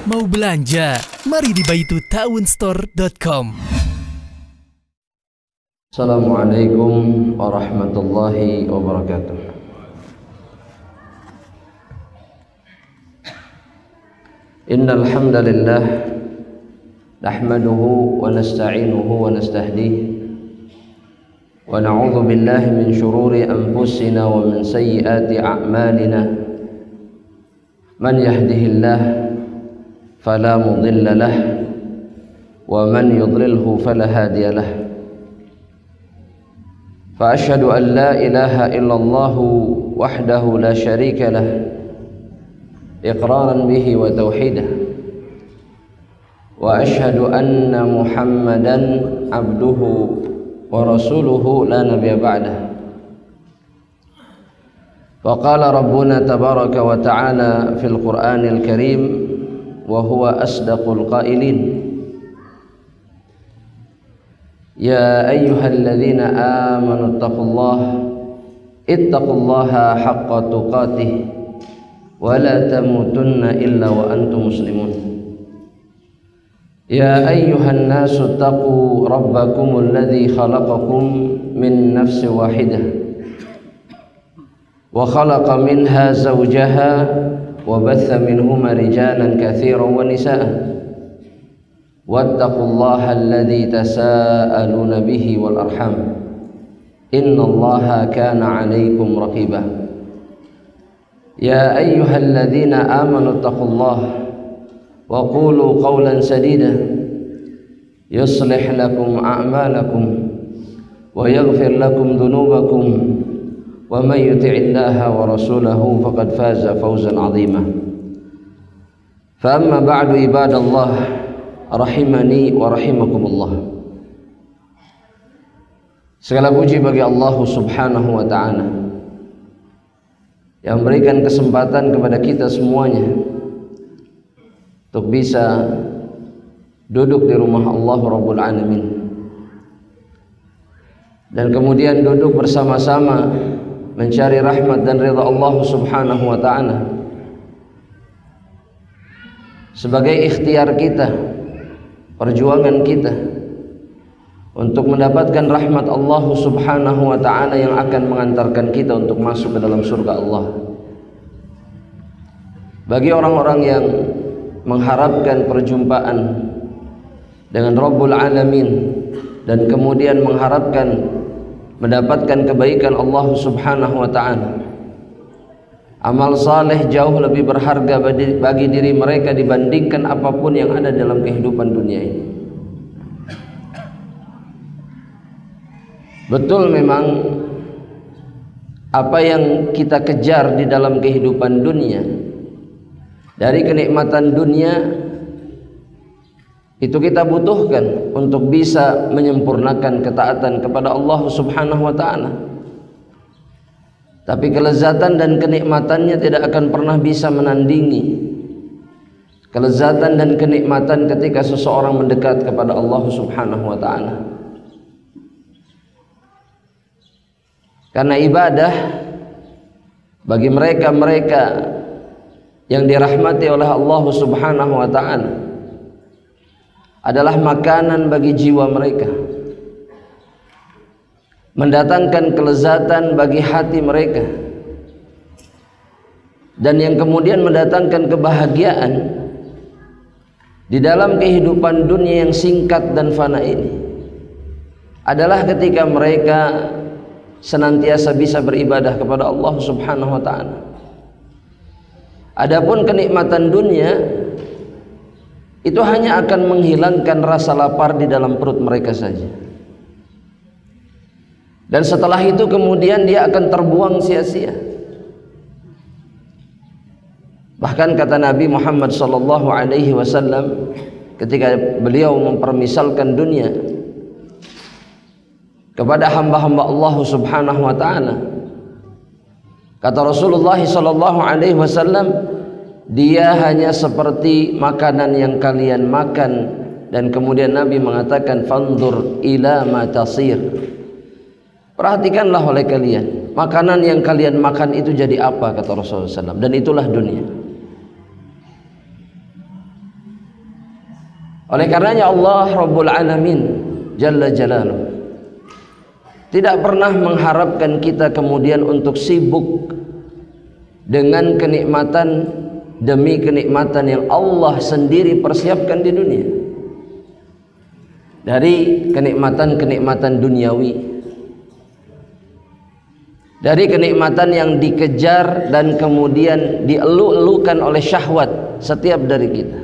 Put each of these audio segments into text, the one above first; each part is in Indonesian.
Mau belanja? Mari di baitutaunstore.com. Assalamualaikum warahmatullahi wabarakatuh. Innal hamdalillah nahmaduhu wa nasta'inuhu wa nastahdihi wa na'udzu billahi min shururi anfusina wa min sayyiati a'malina. Man yahdihillahu fala mudilla lahu wa man yudlilhu fala hadiya lahu. Fa asyhadu an la ilaha illallah wahdahu la syarika lahu iqraran bihi wa tauhidah, wa asyhadu anna Muhammadan abduhu wa rasuluhu la nabiyya ba'dah. Wa qala rabbuna tabaraka wa ta'ala fil Qur'anil Karim wa huwa asdaqul qailin. Ya ayyuhalladzina amanu ittaqullaha haqqa tuqatih wa la tamutunna illa wa antum muslimun. Ya ayyuhan nasu taqu rabbakumul ladzi khalaqakum min nafsin wahidah wa khalaqa minha zawjaha wa batha minhuma rijalan katsiran wa nisaa. Wattaqullaha alladzi tasaaluna bihi wal arham innallaha kana 'alaikum raqiba. Ya ayyuhalladzina amanu taqullaha wa qulu qawlan sadida yuslih lakum a'malakum wa yaghfir lakum dhunubakum wa man yuti'illaha wa rasulahu faqad faza fawzan 'azima. Fa amma ba'du ibadallah rahimani wa rahimakumullah. Segala puji bagi Allah Subhanahu wa ta'ala yang memberikan kesempatan kepada kita semuanya untuk bisa duduk di rumah Allah Rabbul Alamin, dan kemudian duduk bersama-sama mencari rahmat dan ridha Allah Subhanahu wa ta'ala sebagai ikhtiar kita, perjuangan kita untuk mendapatkan rahmat Allah Subhanahu wa ta'ala yang akan mengantarkan kita untuk masuk ke dalam surga Allah. Bagi orang-orang yang mengharapkan perjumpaan dengan Rabbul Alamin dan kemudian mengharapkan mendapatkan kebaikan Allah Subhanahu wa ta'ala, amal saleh jauh lebih berharga bagi diri mereka dibandingkan apapun yang ada dalam kehidupan dunia ini. Betul, memang apa yang kita kejar di dalam kehidupan dunia, dari kenikmatan dunia, itu kita butuhkan untuk bisa menyempurnakan ketaatan kepada Allah Subhanahu wa ta'ala. Tapi kelezatan dan kenikmatannya tidak akan pernah bisa menandingi kelezatan dan kenikmatan ketika seseorang mendekat kepada Allah Subhanahu wa ta'ala. Karena ibadah bagi mereka-mereka yang dirahmati oleh Allah Subhanahu wa ta'ala adalah makanan bagi jiwa mereka, mendatangkan kelezatan bagi hati mereka, dan yang kemudian mendatangkan kebahagiaan di dalam kehidupan dunia yang singkat dan fana ini adalah ketika mereka senantiasa bisa beribadah kepada Allah Subhanahu wa ta'ala. Adapun kenikmatan dunia itu hanya akan menghilangkan rasa lapar di dalam perut mereka saja, dan setelah itu kemudian dia akan terbuang sia-sia. Bahkan kata Nabi Muhammad sallallahu alaihi wasallam ketika beliau mempermisalkan dunia kepada hamba-hamba Allah Subhanahu wa ta'ala, kata Rasulullah sallallahu alaihi wasallam, dia hanya seperti makanan yang kalian makan. Dan kemudian Nabi mengatakan, fanzur ila ma tasir, perhatikanlah oleh kalian makanan yang kalian makan itu jadi apa, kata Rasulullah SAW, dan itulah dunia. Oleh karenanya Allah Rabbul Alamin Jalla Jalaluh tidak pernah mengharapkan kita kemudian untuk sibuk dengan kenikmatan demi kenikmatan yang Allah sendiri persiapkan di dunia. Dari kenikmatan-kenikmatan duniawi, dari kenikmatan yang dikejar dan kemudian dielu-elukan oleh syahwat setiap dari kita.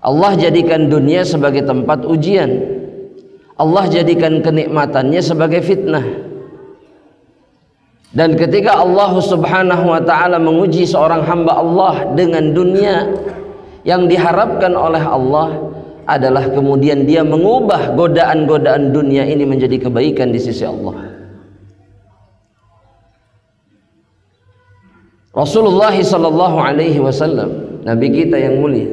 Allah jadikan dunia sebagai tempat ujian. Allah jadikan kenikmatannya sebagai fitnah. Dan ketika Allah Subhanahu wa ta'ala menguji seorang hamba Allah dengan dunia, yang diharapkan oleh Allah adalah kemudian dia mengubah godaan-godaan dunia ini menjadi kebaikan di sisi Allah. Rasulullah sallallahu alaihi wasallam, Nabi kita yang mulia,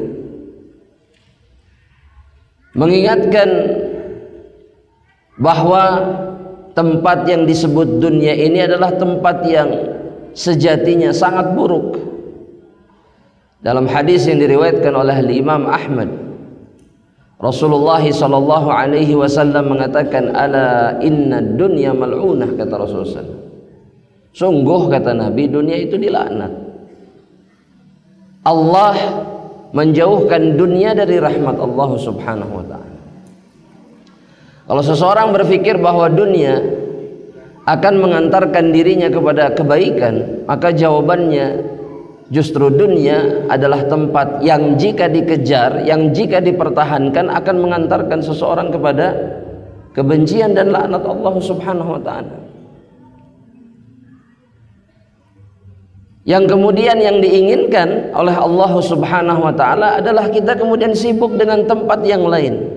mengingatkan bahwa tempat yang disebut dunia ini adalah tempat yang sejatinya sangat buruk. Dalam hadis yang diriwayatkan oleh Imam Ahmad, Rasulullah sallallahu alaihi wasallam mengatakan, ala inna dunya mal'unah, kata Rasulullah. Sungguh, kata Nabi, dunia itu dilaknat. Allah menjauhkan dunia dari rahmat Allah Subhanahu wa ta'ala. Kalau seseorang berpikir bahwa dunia akan mengantarkan dirinya kepada kebaikan, maka jawabannya justru dunia adalah tempat yang jika dikejar, yang jika dipertahankan akan mengantarkan seseorang kepada kebencian dan laknat Allah Subhanahu wa ta'ala. Yang kemudian yang diinginkan oleh Allah Subhanahu wa ta'ala adalah kita kemudian sibuk dengan tempat yang lain,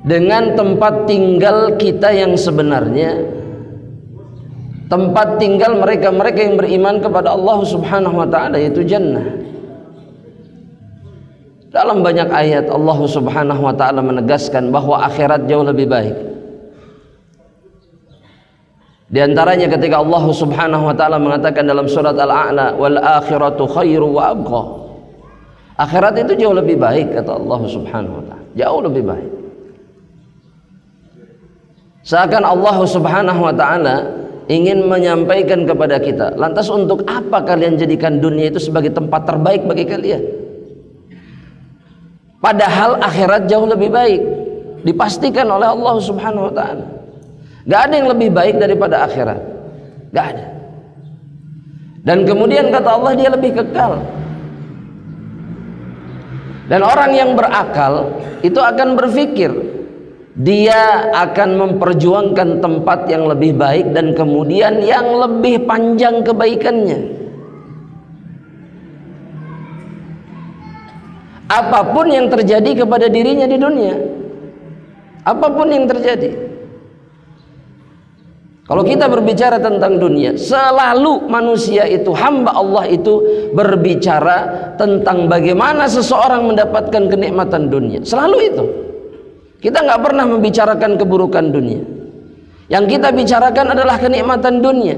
dengan tempat tinggal kita yang sebenarnya, tempat tinggal mereka-mereka yang beriman kepada Allah Subhanahu wa ta'ala, yaitu jannah. Dalam banyak ayat Allah Subhanahu wa ta'ala menegaskan bahwa akhirat jauh lebih baik. Di antaranya ketika Allah Subhanahu wa ta'ala mengatakan dalam surat Al-A'la, wal akhiratu khairu wa abqa. Akhirat itu jauh lebih baik, kata Allah Subhanahu wa ta'ala, jauh lebih baik. Seakan Allah Subhanahu wa ta'ala ingin menyampaikan kepada kita, lantas untuk apa kalian jadikan dunia itu sebagai tempat terbaik bagi kalian? Padahal akhirat jauh lebih baik, dipastikan oleh Allah Subhanahu wa ta'ala. Gak ada yang lebih baik daripada akhirat, gak ada. Dan kemudian kata Allah, dia lebih kekal. Dan orang yang berakal itu akan berpikir, dia akan memperjuangkan tempat yang lebih baik dan kemudian yang lebih panjang kebaikannya. Apapun yang terjadi kepada dirinya di dunia, apapun yang terjadi. Kalau kita berbicara tentang dunia, selalu manusia itu, hamba Allah itu berbicara tentang bagaimana seseorang mendapatkan kenikmatan dunia. Selalu itu. Kita nggak pernah membicarakan keburukan dunia. Yang kita bicarakan adalah kenikmatan dunia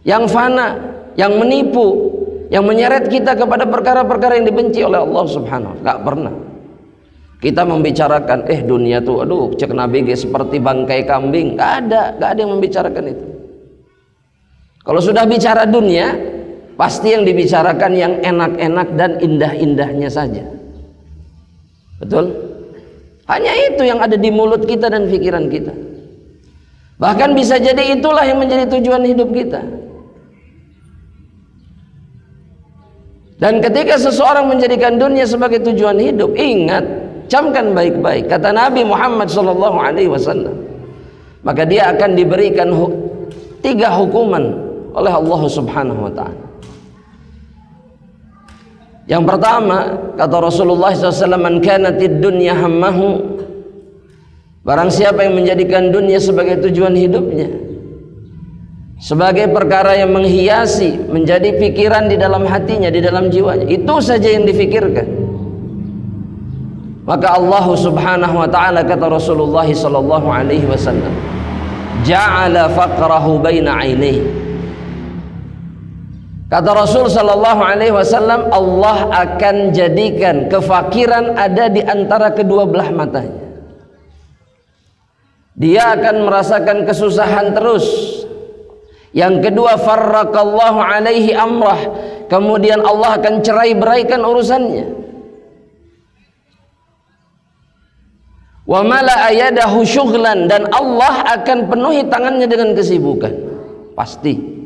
yang fana, yang menipu, yang menyeret kita kepada perkara-perkara yang dibenci oleh Allah Subhanahu wa ta'ala. Nggak pernah kita membicarakan dunia tuh, aduh, cek Nabi seperti bangkai kambing. Nggak ada yang membicarakan itu. Kalau sudah bicara dunia, pasti yang dibicarakan yang enak-enak dan indah-indahnya saja. Betul? Hanya itu yang ada di mulut kita dan pikiran kita. Bahkan bisa jadi itulah yang menjadi tujuan hidup kita. Dan ketika seseorang menjadikan dunia sebagai tujuan hidup, ingat, camkan baik-baik kata Nabi Muhammad SAW, maka dia akan diberikan 3 hukuman oleh Allah Subhanahu wa ta'ala. Yang pertama, kata Rasulullah SAW, man kanatid dunya hammahu, barang siapa yang menjadikan dunia sebagai tujuan hidupnya, sebagai perkara yang menghiasi, menjadi pikiran di dalam hatinya, di dalam jiwanya, itu saja yang difikirkan, maka Allah Subhanahu wa ta'ala, kata Rasulullah sallallahu alaihi wasallam, ja'ala faqrahu baina 'ainaihi, Kata Rasul sallallahu alaihi wasallam, Allah akan jadikan kefakiran ada di antara kedua belah matanya. Dia akan merasakan kesusahan terus. Yang kedua, farraqallahu alaihi amrah, kemudian Allah akan cerai-beraikan urusannya. Wa mala'a yadahu syughlan, dan Allah akan penuhi tangannya dengan kesibukan. Pasti.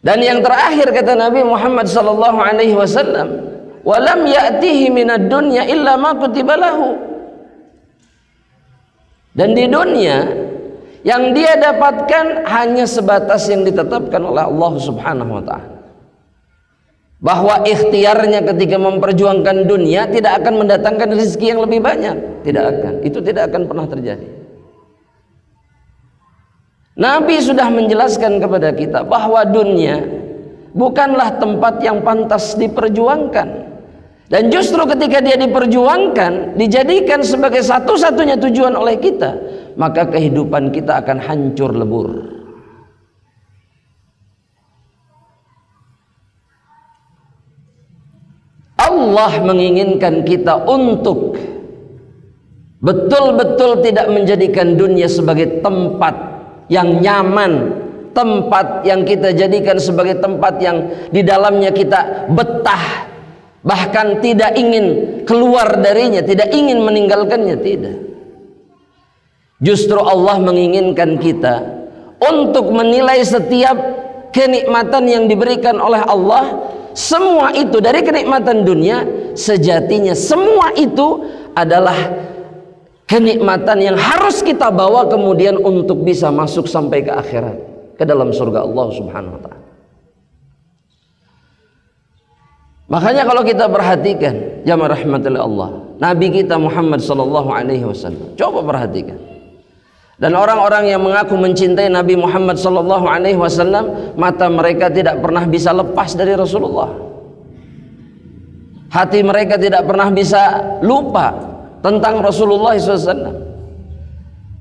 Dan yang terakhir kata Nabi Muhammad sallallahu alaihi wasallam, "Wa lam ya'tihi minad dunya illa ma kutiba lahu." Dan di dunia yang dia dapatkan hanya sebatas yang ditetapkan oleh Allah Subhanahu wa taala. Bahwa ikhtiarnya ketika memperjuangkan dunia tidak akan mendatangkan rezeki yang lebih banyak, tidak akan. Itu tidak akan pernah terjadi. Nabi sudah menjelaskan kepada kita bahwa dunia bukanlah tempat yang pantas diperjuangkan. Dan justru ketika dia diperjuangkan, dijadikan sebagai satu-satunya tujuan oleh kita, maka kehidupan kita akan hancur lebur. Allah menginginkan kita untuk betul-betul tidak menjadikan dunia sebagai tempat yang nyaman, tempat yang kita jadikan sebagai tempat yang di dalamnya kita betah, bahkan tidak ingin keluar darinya, tidak ingin meninggalkannya, tidak. Justru Allah menginginkan kita untuk menilai setiap kenikmatan yang diberikan oleh Allah. Semua itu dari kenikmatan dunia, sejatinya semua itu adalah kenikmatan yang harus kita bawa kemudian untuk bisa masuk sampai ke akhirat, ke dalam surga Allah Subhanahu wa taala. Makanya kalau kita perhatikan jamaah rahmatillah Allah, Nabi kita Muhammad sallallahu alaihi wasallam, coba perhatikan. Dan orang-orang yang mengaku mencintai Nabi Muhammad sallallahu alaihi wasallam, mata mereka tidak pernah bisa lepas dari Rasulullah. Hati mereka tidak pernah bisa lupa tentang Rasulullah SAW.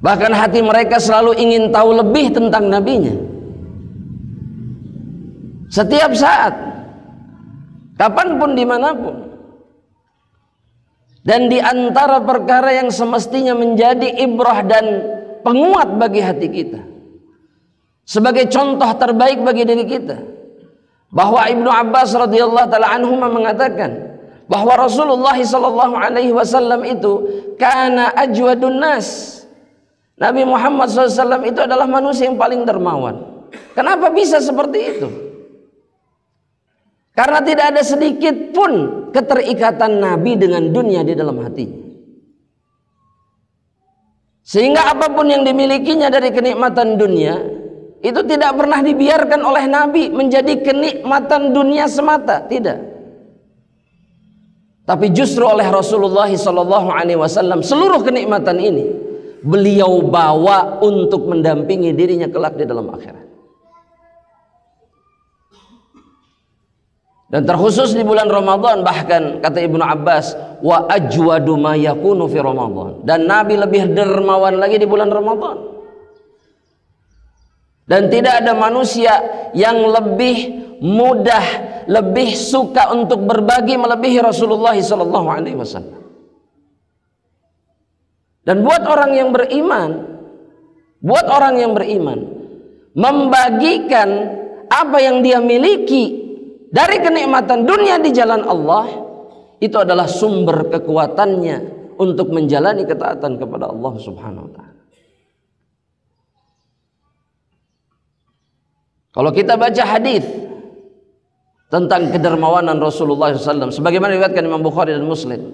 Bahkan hati mereka selalu ingin tahu lebih tentang nabinya. Setiap saat, kapanpun, dimanapun. Dan di antara perkara yang semestinya menjadi ibrah dan penguat bagi hati kita, sebagai contoh terbaik bagi diri kita, bahwa Ibnu Abbas radhiyallahu taala anhuma mengatakan bahwa Rasulullah sallallahu alaihi wasallam itu kana ajwadun nas. Nabi Muhammad SAW itu adalah manusia yang paling dermawan. Kenapa bisa seperti itu? Karena tidak ada sedikit pun keterikatan Nabi dengan dunia di dalam hatinya. Sehingga apapun yang dimilikinya dari kenikmatan dunia itu tidak pernah dibiarkan oleh Nabi menjadi kenikmatan dunia semata, tidak. Tapi justru oleh Rasulullah SAW seluruh kenikmatan ini beliau bawa untuk mendampingi dirinya kelak di dalam akhirat. Dan terkhusus di bulan Ramadan, bahkan kata Ibnu Abbas, wa ajwadu ma yakunu fi Ramadan. Dan Nabi lebih dermawan lagi di bulan Ramadan. Dan tidak ada manusia yang lebih mudah, lebih suka untuk berbagi melebihi Rasulullah SAW. Dan buat orang yang beriman, membagikan apa yang dia miliki dari kenikmatan dunia di jalan Allah, itu adalah sumber kekuatannya untuk menjalani ketaatan kepada Allah Subhanahu wa taala. Kalau kita baca hadis tentang kedermawanan Rasulullah SAW, sebagaimana diriwayatkan Imam Bukhari dan Muslim,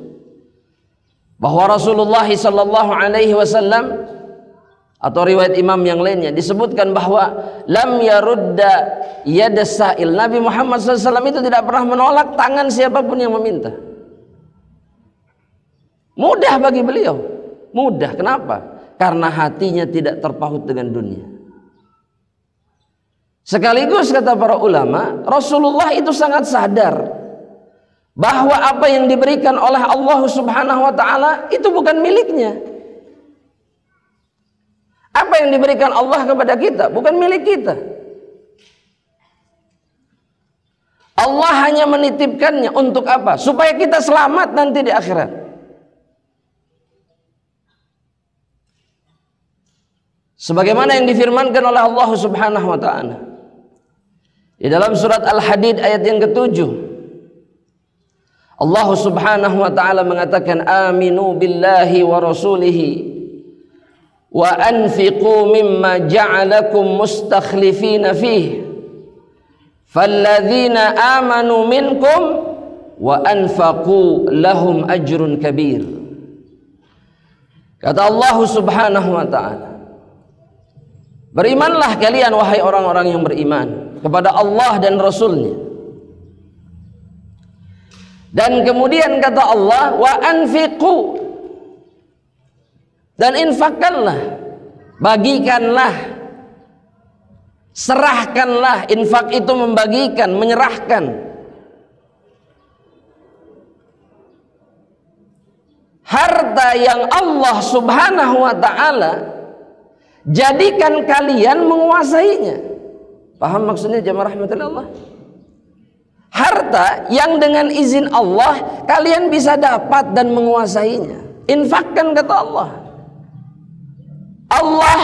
bahwa Rasulullah SAW atau riwayat imam yang lainnya disebutkan bahwa lam yarudda yadasail, Nabi Muhammad SAW itu tidak pernah menolak tangan siapapun yang meminta. Mudah bagi beliau, mudah. Kenapa? Karena hatinya tidak terpaut dengan dunia. Sekaligus kata para ulama, Rasulullah itu sangat sadar bahwa apa yang diberikan oleh Allah Subhanahu wa taala itu bukan miliknya. Apa yang diberikan Allah kepada kita bukan milik kita. Allah hanya menitipkannya untuk apa? Supaya kita selamat nanti di akhirat. Sebagaimana yang difirmankan oleh Allah Subhanahu wa taala di dalam surat Al-Hadid ayat yang ke-7. Allah Subhanahu wa taala mengatakan, aminu billahi wa rasulihi wa anfiqu mimma ja'alakum mustakhlifina fihi falladzina amanu minkum wa anfaqu lahum ajrun kabir. Kata Allah Subhanahu wa taala, berimanlah kalian wahai orang-orang yang beriman kepada Allah dan Rasul-Nya. Dan kemudian kata Allah, wa anfiqu, dan infakkanlah, bagikanlah, serahkanlah. Infak itu membagikan, menyerahkan. Harta yang Allah Subhanahu wa ta'ala jadikan kalian menguasainya. Paham maksudnya jamaah rahmatullah Allah? Harta yang dengan izin Allah kalian bisa dapat dan menguasainya. Infakkan kata Allah. Allah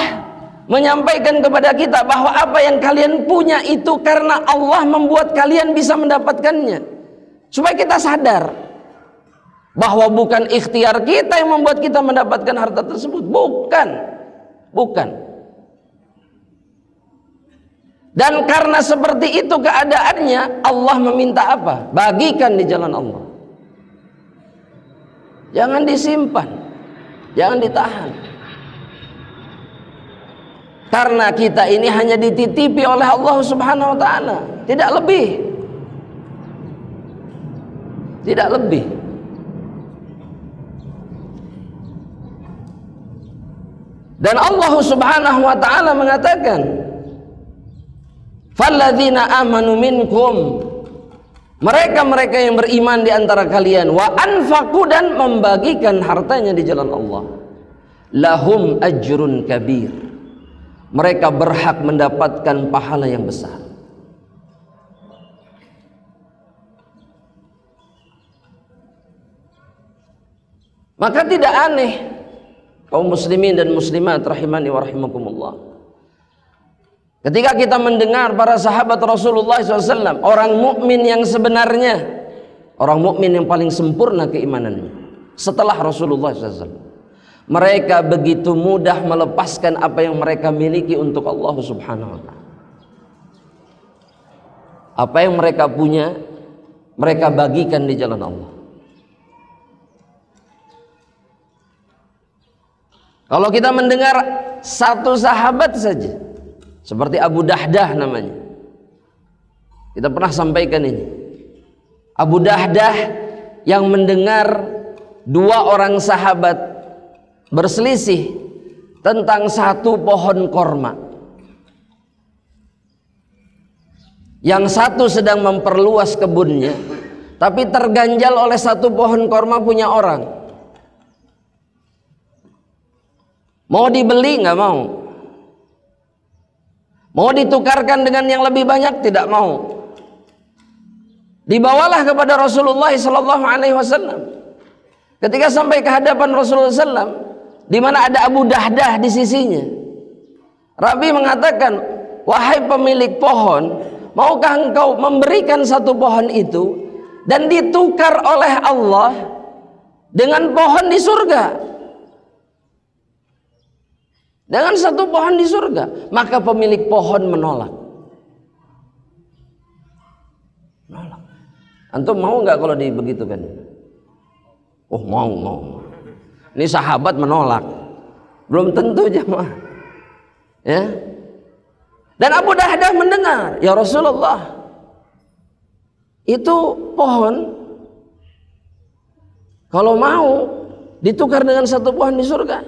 menyampaikan kepada kita bahwa apa yang kalian punya itu karena Allah membuat kalian bisa mendapatkannya. Supaya kita sadar bahwa bukan ikhtiar kita yang membuat kita mendapatkan harta tersebut. Bukan. Dan karena seperti itu keadaannya, Allah meminta apa? Bagikan di jalan Allah. Jangan disimpan, jangan ditahan. Karena kita ini hanya dititipi oleh Allah Subhanahu wa ta'ala, tidak lebih. Tidak lebih. Dan Allah Subhanahu wa ta'ala mengatakan, falladzina amanu minkum, mereka-mereka yang beriman di antara kalian, wa anfaqu, dan membagikan hartanya di jalan Allah, lahum ajrun kabir, mereka berhak mendapatkan pahala yang besar. Maka tidak aneh kaum muslimin dan muslimat rahimani wa rahimakumullah, ketika kita mendengar para sahabat Rasulullah SAW, orang mukmin yang sebenarnya, orang mukmin yang paling sempurna keimanannya setelah Rasulullah SAW, mereka begitu mudah melepaskan apa yang mereka miliki untuk Allah Subhanahu wa ta'ala. Apa yang mereka punya, mereka bagikan di jalan Allah. Kalau kita mendengar satu sahabat saja, seperti Abu Dahdah namanya, kita pernah sampaikan ini. Abu Dahdah yang mendengar dua orang sahabat berselisih tentang satu pohon korma. Yang satu sedang memperluas kebunnya, tapi terganjal oleh satu pohon korma punya orang. Mau dibeli nggak mau. Mau ditukarkan dengan yang lebih banyak, tidak mau. Dibawalah kepada Rasulullah SAW. Ketika sampai ke hadapan Rasulullah SAW, di mana ada Abu Dahdah di sisinya, Rabi mengatakan, wahai pemilik pohon, maukah engkau memberikan satu pohon itu dan ditukar oleh Allah dengan pohon di surga? Dengan satu pohon di surga. Maka pemilik pohon menolak. Antum mau nggak kalau dibegitukan? Oh mau. Ini sahabat menolak. Belum tentu jemaah. Ya. Dan Abu Dahdah mendengar, ya Rasulullah, itu pohon kalau mau ditukar dengan satu pohon di surga.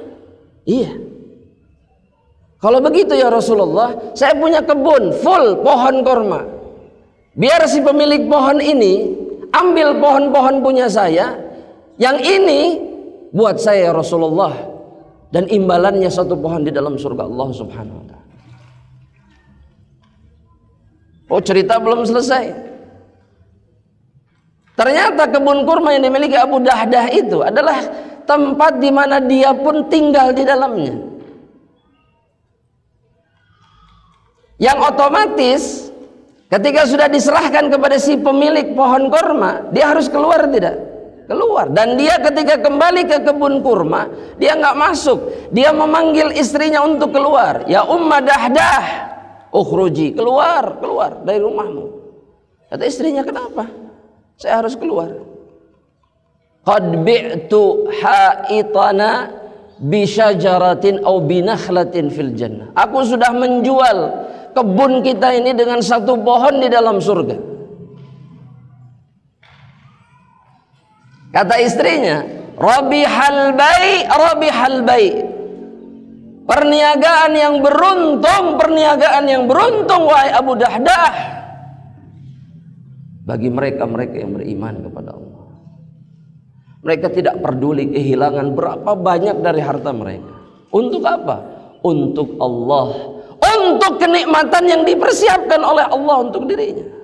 Iya. Kalau begitu ya Rasulullah, saya punya kebun full pohon korma. Biar si pemilik pohon ini ambil pohon-pohon punya saya, yang ini buat saya ya Rasulullah, dan imbalannya satu pohon di dalam surga Allah Subhanahu wa ta'ala. Oh, cerita belum selesai. Ternyata kebun kurma yang dimiliki Abu Dahdah itu adalah tempat di mana dia pun tinggal di dalamnya. Yang otomatis ketika sudah diserahkan kepada si pemilik pohon kurma, dia harus keluar tidak? Keluar. Dan dia ketika kembali ke kebun kurma, dia nggak masuk. Dia memanggil istrinya untuk keluar. Ya Umma Dahdah, ukhruji, keluar dari rumahmu. Kata istrinya, kenapa? Saya harus keluar. Qad bi'tu haitana bi syajaratin aw bi nakhlatin fil jannah. Aku sudah menjual kebun kita ini dengan satu pohon di dalam surga. Kata istrinya, rabihal bai. Perniagaan yang beruntung wahai Abu Dahdah. Bagi mereka-mereka yang beriman kepada Allah. Mereka tidak peduli kehilangan berapa banyak dari harta mereka. Untuk apa? Untuk Allah. Untuk kenikmatan yang dipersiapkan oleh Allah untuk dirinya.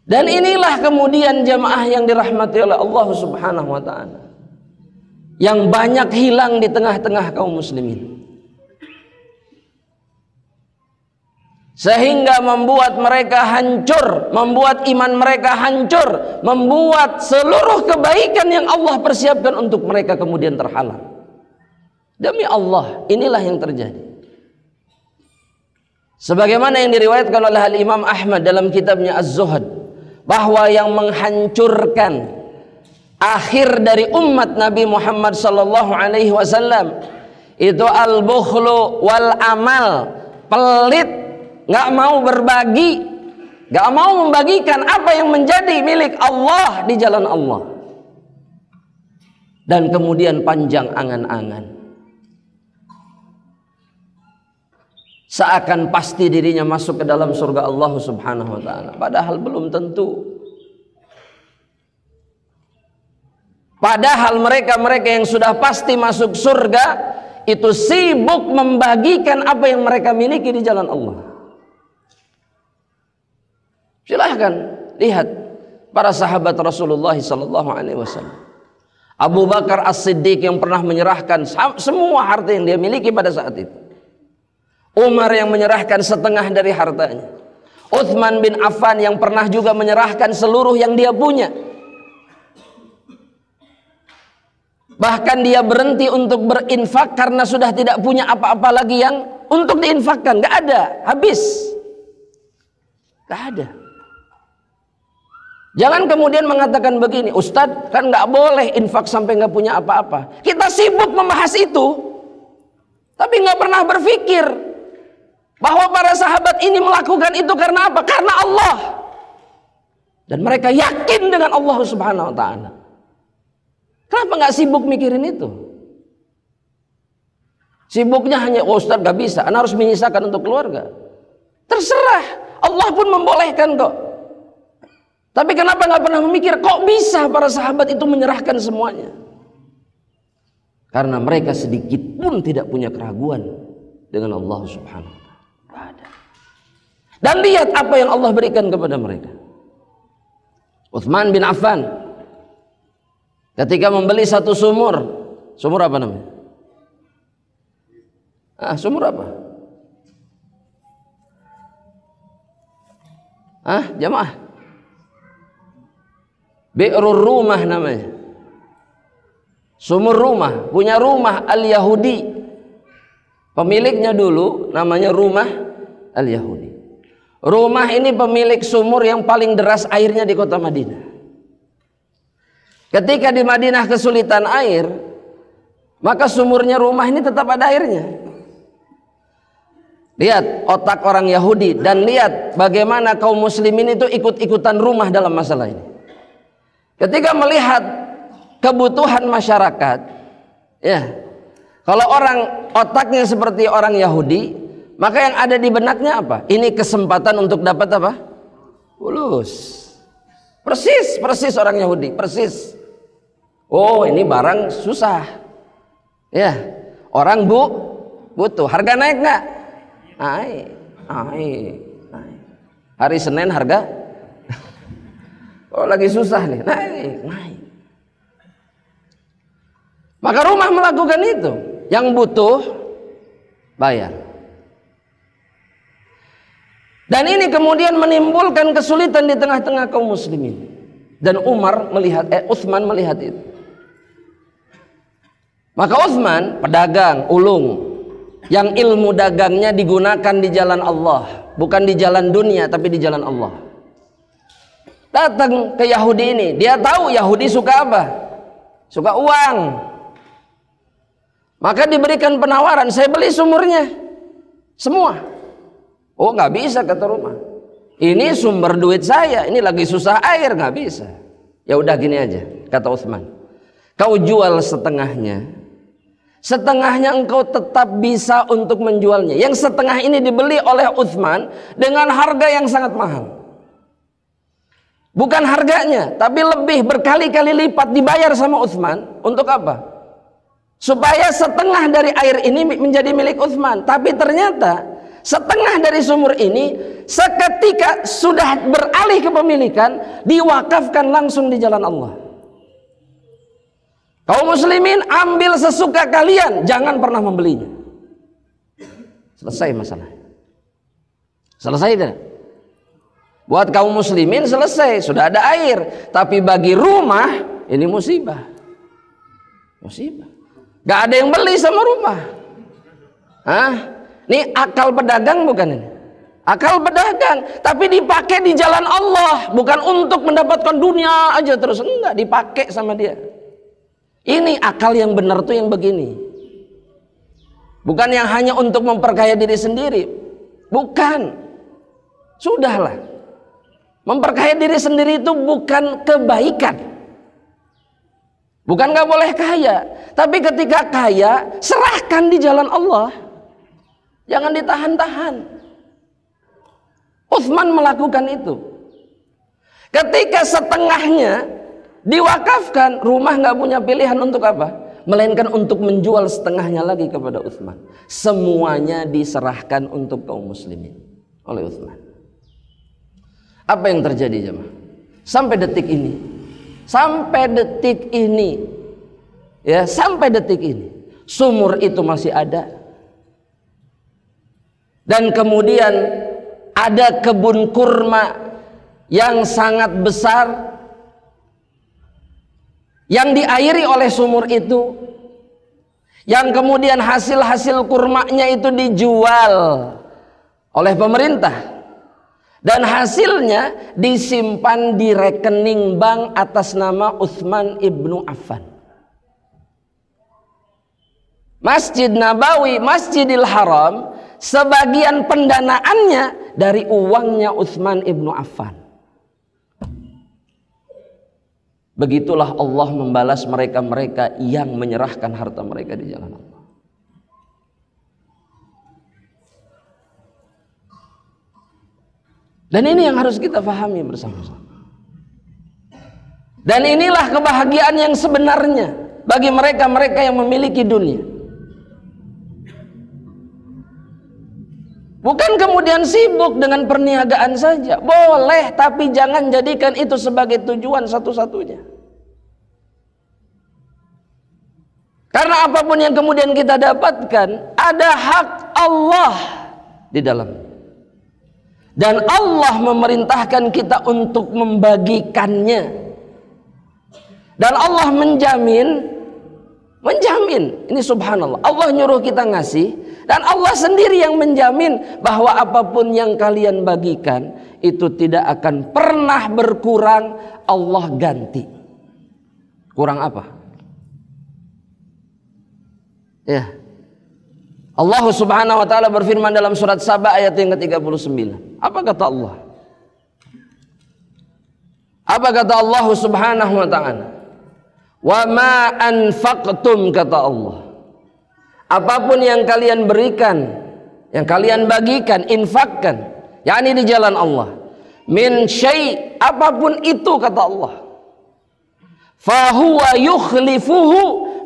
Dan inilah kemudian jamaah yang dirahmati oleh Allah Subhanahu wa ta'ala, yang banyak hilang di tengah-tengah kaum muslimin. Sehingga membuat mereka hancur, membuat iman mereka hancur, membuat seluruh kebaikan yang Allah persiapkan untuk mereka kemudian terhalang. Demi Allah, inilah yang terjadi. Sebagaimana yang diriwayatkan oleh Al-Imam Ahmad dalam kitabnya Az-Zuhd, bahwa yang menghancurkan akhir dari umat Nabi Muhammad sallallahu alaihi wasallam itu al-bukhlu wal amal, pelit, nggak mau berbagi, nggak mau membagikan apa yang menjadi milik Allah di jalan Allah, dan kemudian panjang angan-angan, seakan pasti dirinya masuk ke dalam surga Allah Subhanahu wa ta'ala, padahal belum tentu. Padahal mereka-mereka yang sudah pasti masuk surga itu sibuk membagikan apa yang mereka miliki di jalan Allah. Silahkan lihat para sahabat Rasulullah sallallahu alaihi wasallam. Abu Bakar As-Siddiq yang pernah menyerahkan semua harta yang dia miliki pada saat itu. Umar yang menyerahkan setengah dari hartanya. Uthman bin Affan yang pernah juga menyerahkan seluruh yang dia punya. Bahkan dia berhenti untuk berinfak karena sudah tidak punya apa-apa lagi yang untuk diinfakkan. Gak ada, habis. Gak ada. Jangan kemudian mengatakan begini, Ustadz kan nggak boleh infak sampai nggak punya apa-apa. Kita sibuk membahas itu, tapi nggak pernah berpikir bahwa para sahabat ini melakukan itu karena apa? Karena Allah. Dan mereka yakin dengan Allah Subhanahu Wa Taala. Kenapa nggak sibuk mikirin itu? Sibuknya hanya, oh, Ustadz nggak bisa, Anda harus menyisakan untuk keluarga. Terserah, Allah pun membolehkan kok. Tapi kenapa nggak pernah memikir kok bisa para sahabat itu menyerahkan semuanya? Karena mereka sedikit pun tidak punya keraguan dengan Allah Subhanahu wa ta'ala. Dan lihat apa yang Allah berikan kepada mereka. Uthman bin Affan ketika membeli satu sumur apa namanya? Sumur apa? Jamaah. Bi'rur rumah namanya. Sumur rumah, punya rumah Al-Yahudi. Pemiliknya dulu namanya rumah Al-Yahudi. Rumah ini pemilik sumur yang paling deras airnya di kota Madinah. Ketika di Madinah kesulitan air, maka sumurnya rumah ini tetap ada airnya. Lihat otak orang Yahudi dan lihat bagaimana kaum muslimin itu ikut-ikutan rumah dalam masalah ini. Ketika melihat kebutuhan masyarakat, ya, kalau orang otaknya seperti orang Yahudi, maka yang ada di benaknya apa? Ini kesempatan untuk dapat apa? Fulus. Persis orang Yahudi, persis. Oh, ini barang susah. Ya, orang butuh. Harga naik nggak? Naik. Hari Senin harga oh lagi susah nih, naik. Maka rumah melakukan itu. Yang butuh bayar. Dan ini kemudian menimbulkan kesulitan di tengah-tengah kaum muslimin. Dan Utsman melihat itu. Maka Utsman pedagang ulung yang ilmu dagangnya digunakan di jalan Allah, bukan di jalan dunia tapi di jalan Allah. Datang ke Yahudi ini, dia tahu Yahudi suka apa? Suka uang. Maka diberikan penawaran, saya beli sumurnya semua. Oh nggak bisa, kata rumah. Ini sumber duit saya, ini lagi susah air, nggak bisa. Ya udah gini aja, kata Utsman. Kau jual setengahnya, setengahnya engkau tetap bisa untuk menjualnya. Yang setengah ini dibeli oleh Utsman dengan harga yang sangat mahal. Bukan harganya, tapi lebih berkali-kali lipat dibayar sama Utsman. Untuk apa? Supaya setengah dari air ini menjadi milik Utsman. Tapi ternyata setengah dari sumur ini seketika sudah beralih kepemilikan, diwakafkan langsung di jalan Allah. Kaum muslimin, ambil sesuka kalian, jangan pernah membelinya. Selesai masalah. Selesai tidak? Buat kaum muslimin selesai, sudah ada air. Tapi bagi rumah ini musibah. Musibah. Gak ada yang beli sama rumah. Hah? Ini akal pedagang bukan ini? Akal pedagang, tapi dipakai di jalan Allah, bukan untuk mendapatkan dunia aja terus. Enggak, dipakai sama dia. Ini akal yang benar tuh yang begini. Bukan yang hanya untuk memperkaya diri sendiri. Bukan. Sudahlah. Memperkaya diri sendiri itu bukan kebaikan. Bukan gak boleh kaya, tapi ketika kaya serahkan di jalan Allah, jangan ditahan-tahan. Utsman melakukan itu. Ketika setengahnya diwakafkan, rumah gak punya pilihan untuk apa? Melainkan untuk menjual setengahnya lagi kepada Utsman. Semuanya diserahkan untuk kaum muslimin oleh Utsman. Apa yang terjadi jemaah? Sampai detik ini. Sampai detik ini, ya, sampai detik ini, sumur itu masih ada. Dan kemudian ada kebun kurma yang sangat besar yang diairi oleh sumur itu, yang kemudian hasil-hasil kurmanya itu dijual oleh pemerintah. Dan hasilnya disimpan di rekening bank atas nama Utsman ibnu Affan. Masjid Nabawi, Masjidil Haram, sebagian pendanaannya dari uangnya Utsman ibnu Affan. Begitulah Allah membalas mereka-mereka yang menyerahkan harta mereka di jalan Allah. Dan ini yang harus kita pahami bersama-sama. Dan inilah kebahagiaan yang sebenarnya bagi mereka-mereka yang memiliki dunia. Bukan kemudian sibuk dengan perniagaan saja. Boleh, tapi jangan jadikan itu sebagai tujuan satu-satunya. Karena apapun yang kemudian kita dapatkan, ada hak Allah di dalamnya. Dan Allah memerintahkan kita untuk membagikannya. Dan Allah menjamin, ini subhanallah, Allah nyuruh kita ngasih, dan Allah sendiri yang menjamin bahwa apapun yang kalian bagikan itu tidak akan pernah berkurang, Allah ganti. Kurang apa? Ya. Allah subhanahu wa ta'ala berfirman dalam surat Saba ayat yang ke-39. Apa kata Allah? Apa kata Allah subhanahu wa ta'ala? Wa ma anfaqtum, kata Allah. Apapun yang kalian berikan, yang kalian bagikan, infakkan, yakni di jalan Allah. Min syai', apapun itu, kata Allah. Fahuwa yukhlifuhu,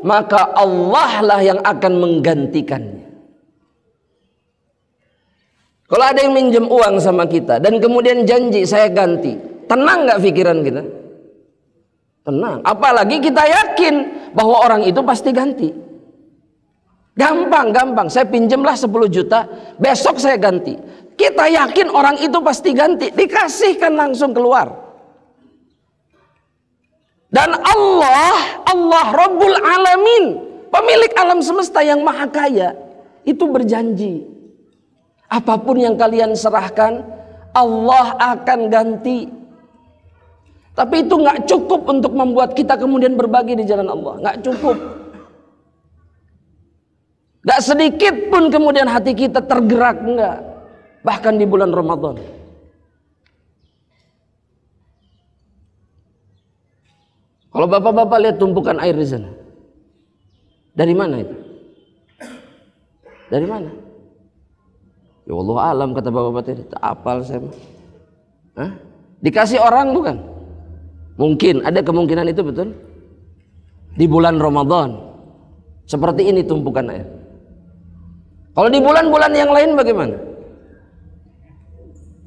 maka Allah lah yang akan menggantikannya. Kalau ada yang minjem uang sama kita dan kemudian janji saya ganti, tenang nggak pikiran kita? Tenang. Apalagi kita yakin bahwa orang itu pasti ganti. Gampang. Saya pinjemlah 10 juta, besok saya ganti. Kita yakin orang itu pasti ganti, dikasihkan langsung keluar. Dan Allah Rabbul Alamin, pemilik alam semesta yang maha kaya, itu berjanji, apapun yang kalian serahkan, Allah akan ganti. Tapi itu nggak cukup untuk membuat kita kemudian berbagi di jalan Allah. Nggak cukup. Nggak sedikit pun kemudian hati kita tergerak, nggak. Bahkan di bulan Ramadan. Kalau bapak-bapak lihat tumpukan air di sana, dari mana itu? Dari mana? Ya Allah alam, kata bapak-bapak tadi. Tak apal saya. Hah? Dikasih orang bukan? Mungkin ada kemungkinan itu betul. Di bulan Ramadan seperti ini tumpukan air. Kalau di bulan-bulan yang lain bagaimana?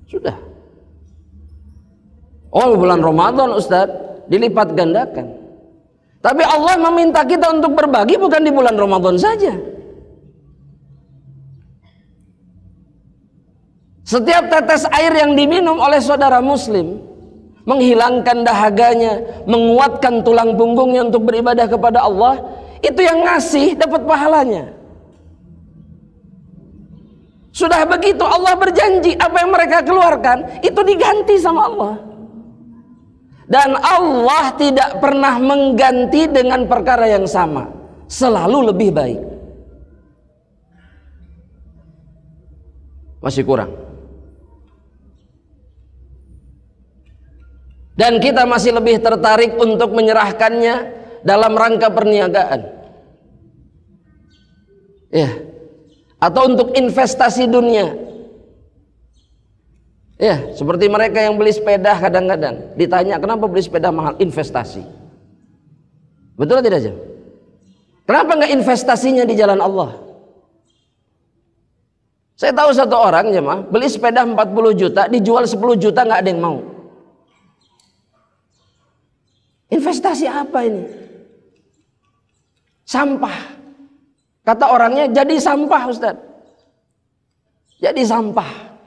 Sudah. Oh, bulan Ramadan Ustaz dilipat gandakan. Tapi Allah meminta kita untuk berbagi bukan di bulan Ramadan saja. Setiap tetes air yang diminum oleh saudara muslim menghilangkan dahaganya, menguatkan tulang punggungnya untuk beribadah kepada Allah, itu yang ngasih dapat pahalanya. Sudah begitu Allah berjanji apa yang mereka keluarkan itu diganti sama Allah. Dan Allah tidak pernah mengganti dengan perkara yang sama, selalu lebih baik. Masih kurang. Dan kita masih lebih tertarik untuk menyerahkannya dalam rangka perniagaan. Ya. Atau untuk investasi dunia. Ya, seperti mereka yang beli sepeda kadang-kadang ditanya kenapa beli sepeda mahal, investasi. Betul tidak, Jam? Kenapa nggak investasinya di jalan Allah? Saya tahu satu orang, jemaah, beli sepeda 40 juta, dijual 10 juta nggak ada yang mau. Investasi apa ini? Sampah. Kata orangnya jadi sampah, Ustaz. Jadi sampah.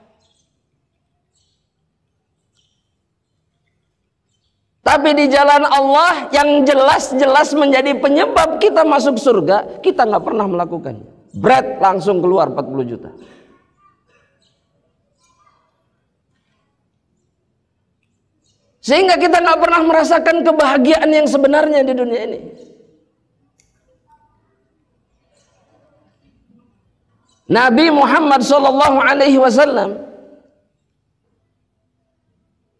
Tapi di jalan Allah yang jelas-jelas menjadi penyebab kita masuk surga, kita nggak pernah melakukan. Bread langsung keluar 40 juta. Sehingga kita nggak pernah merasakan kebahagiaan yang sebenarnya di dunia ini. Nabi Muhammad SAW,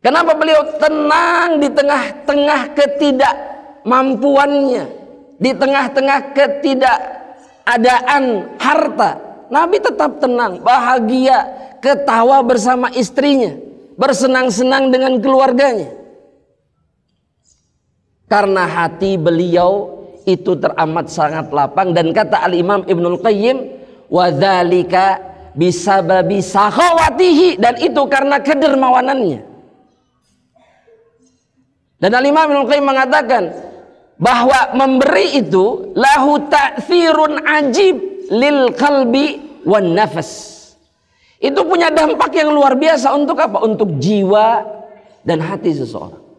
kenapa beliau tenang di tengah-tengah ketidakmampuannya, di tengah-tengah ketidakadaan harta, Nabi tetap tenang, bahagia, ketawa bersama istrinya, bersenang-senang dengan keluarganya. Karena hati beliau itu teramat sangat lapang. Dan kata Al-Imam Ibnul Qayyim, wadzalika bisababi sakhawatihi, dan itu karena kedermawanannya. Dan Al-Imam Ibnul Qayyim mengatakan bahwa memberi itu lahu ta'thirun ajib lil qalbi wan nafas. Itu punya dampak yang luar biasa untuk apa? Untuk jiwa dan hati seseorang.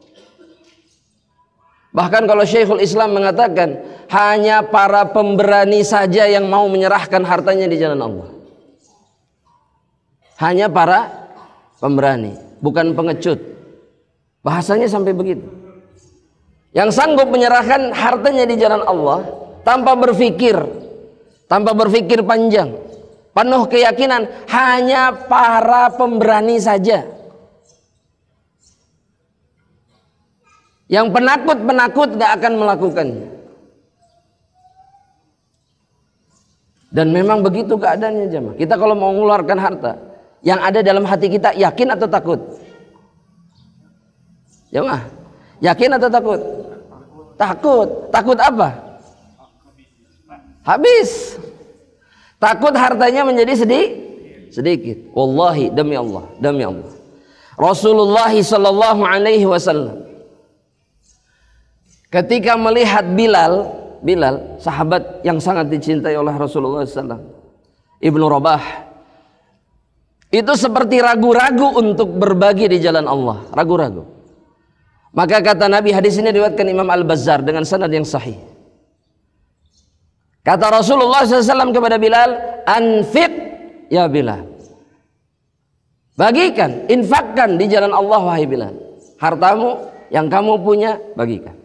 Bahkan kalau Syekhul Islam mengatakan hanya para pemberani saja yang mau menyerahkan hartanya di jalan Allah. Hanya para pemberani, bukan pengecut. Bahasanya sampai begitu. Yang sanggup menyerahkan hartanya di jalan Allah tanpa berpikir panjang, penuh keyakinan, hanya para pemberani saja. Yang penakut gak akan melakukannya. Dan memang begitu keadaannya, jemaah. Kita kalau mau mengeluarkan harta, yang ada dalam hati kita yakin atau takut? Jemaah, yakin atau takut? Takut. Takut apa? Habis. Takut hartanya menjadi sedikit. Wallahi, demi Allah, demi Allah. Rasulullah sallallahu alaihi wasallam ketika melihat Bilal, sahabat yang sangat dicintai oleh Rasulullah SAW, Ibnu Rabah, itu seperti ragu-ragu untuk berbagi di jalan Allah, ragu-ragu. Maka kata Nabi, hadis ini diriwayatkan Imam Al-Bazzar dengan sanad yang sahih. Kata Rasulullah SAW kepada Bilal, anfiq ya Bilal, bagikan, infakkan di jalan Allah wahai Bilal. Hartamu yang kamu punya, bagikan.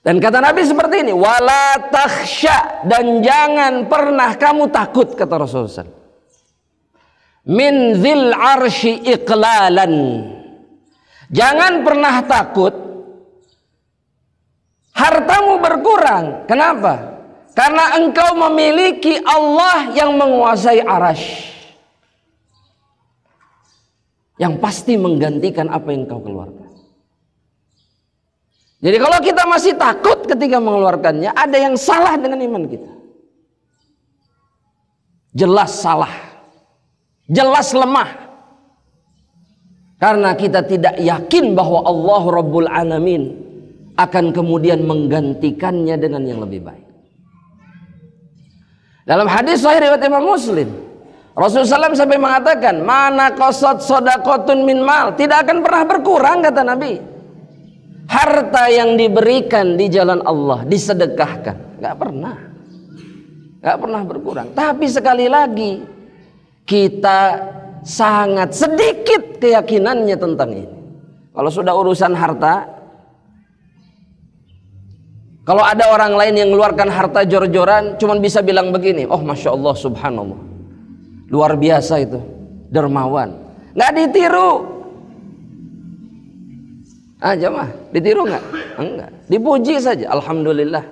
Dan kata Nabi seperti ini, wala takhsha, dan jangan pernah kamu takut, kata Rasulullah, min dzil arsy iqlalan, jangan pernah takut hartamu berkurang. Kenapa? Karena engkau memiliki Allah yang menguasai arasy, yang pasti menggantikan apa yang engkau keluarkan. Jadi kalau kita masih takut ketika mengeluarkannya, ada yang salah dengan iman kita. Jelas salah, jelas lemah. Karena kita tidak yakin bahwa Allah Rabbul Alamin akan kemudian menggantikannya dengan yang lebih baik. Dalam hadis sahih riwayat Imam Muslim, Rasulullah SAW sampai mengatakan, mana qasad shadaqatun min mal, tidak akan pernah berkurang, kata Nabi. Harta yang diberikan di jalan Allah, disedekahkan, nggak pernah berkurang. Tapi sekali lagi, kita sangat sedikit keyakinannya tentang ini. Kalau sudah urusan harta, kalau ada orang lain yang mengeluarkan harta jor-joran, cuman bisa bilang begini, oh masya Allah, subhanallah, luar biasa itu, dermawan, nggak ditiru. Jemaah, ditiru nggak? Enggak, dipuji saja. Alhamdulillah,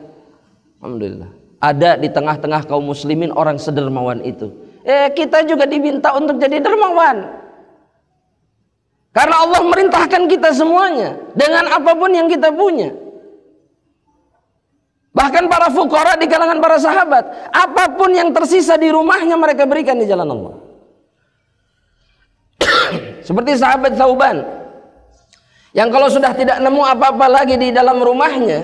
alhamdulillah. Ada di tengah-tengah kaum muslimin orang sedermawan itu. Kita juga diminta untuk jadi dermawan. Karena Allah merintahkan kita semuanya dengan apapun yang kita punya. Bahkan para fuqara di kalangan para sahabat, apapun yang tersisa di rumahnya mereka berikan di jalan Allah. Seperti sahabat Thauban, yang kalau sudah tidak nemu apa-apa lagi di dalam rumahnya,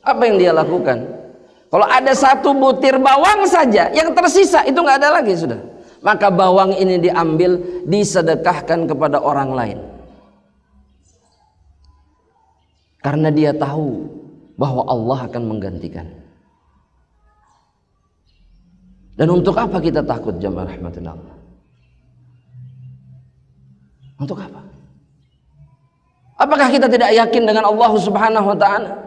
apa yang dia lakukan? Kalau ada satu butir bawang saja yang tersisa, itu nggak ada lagi sudah. Maka bawang ini diambil, disedekahkan kepada orang lain. Karena dia tahu bahwa Allah akan menggantikan. Dan untuk apa kita takut, jemaah rahmatillah? Untuk apa? Apakah kita tidak yakin dengan Allah Subhanahu wa ta'ala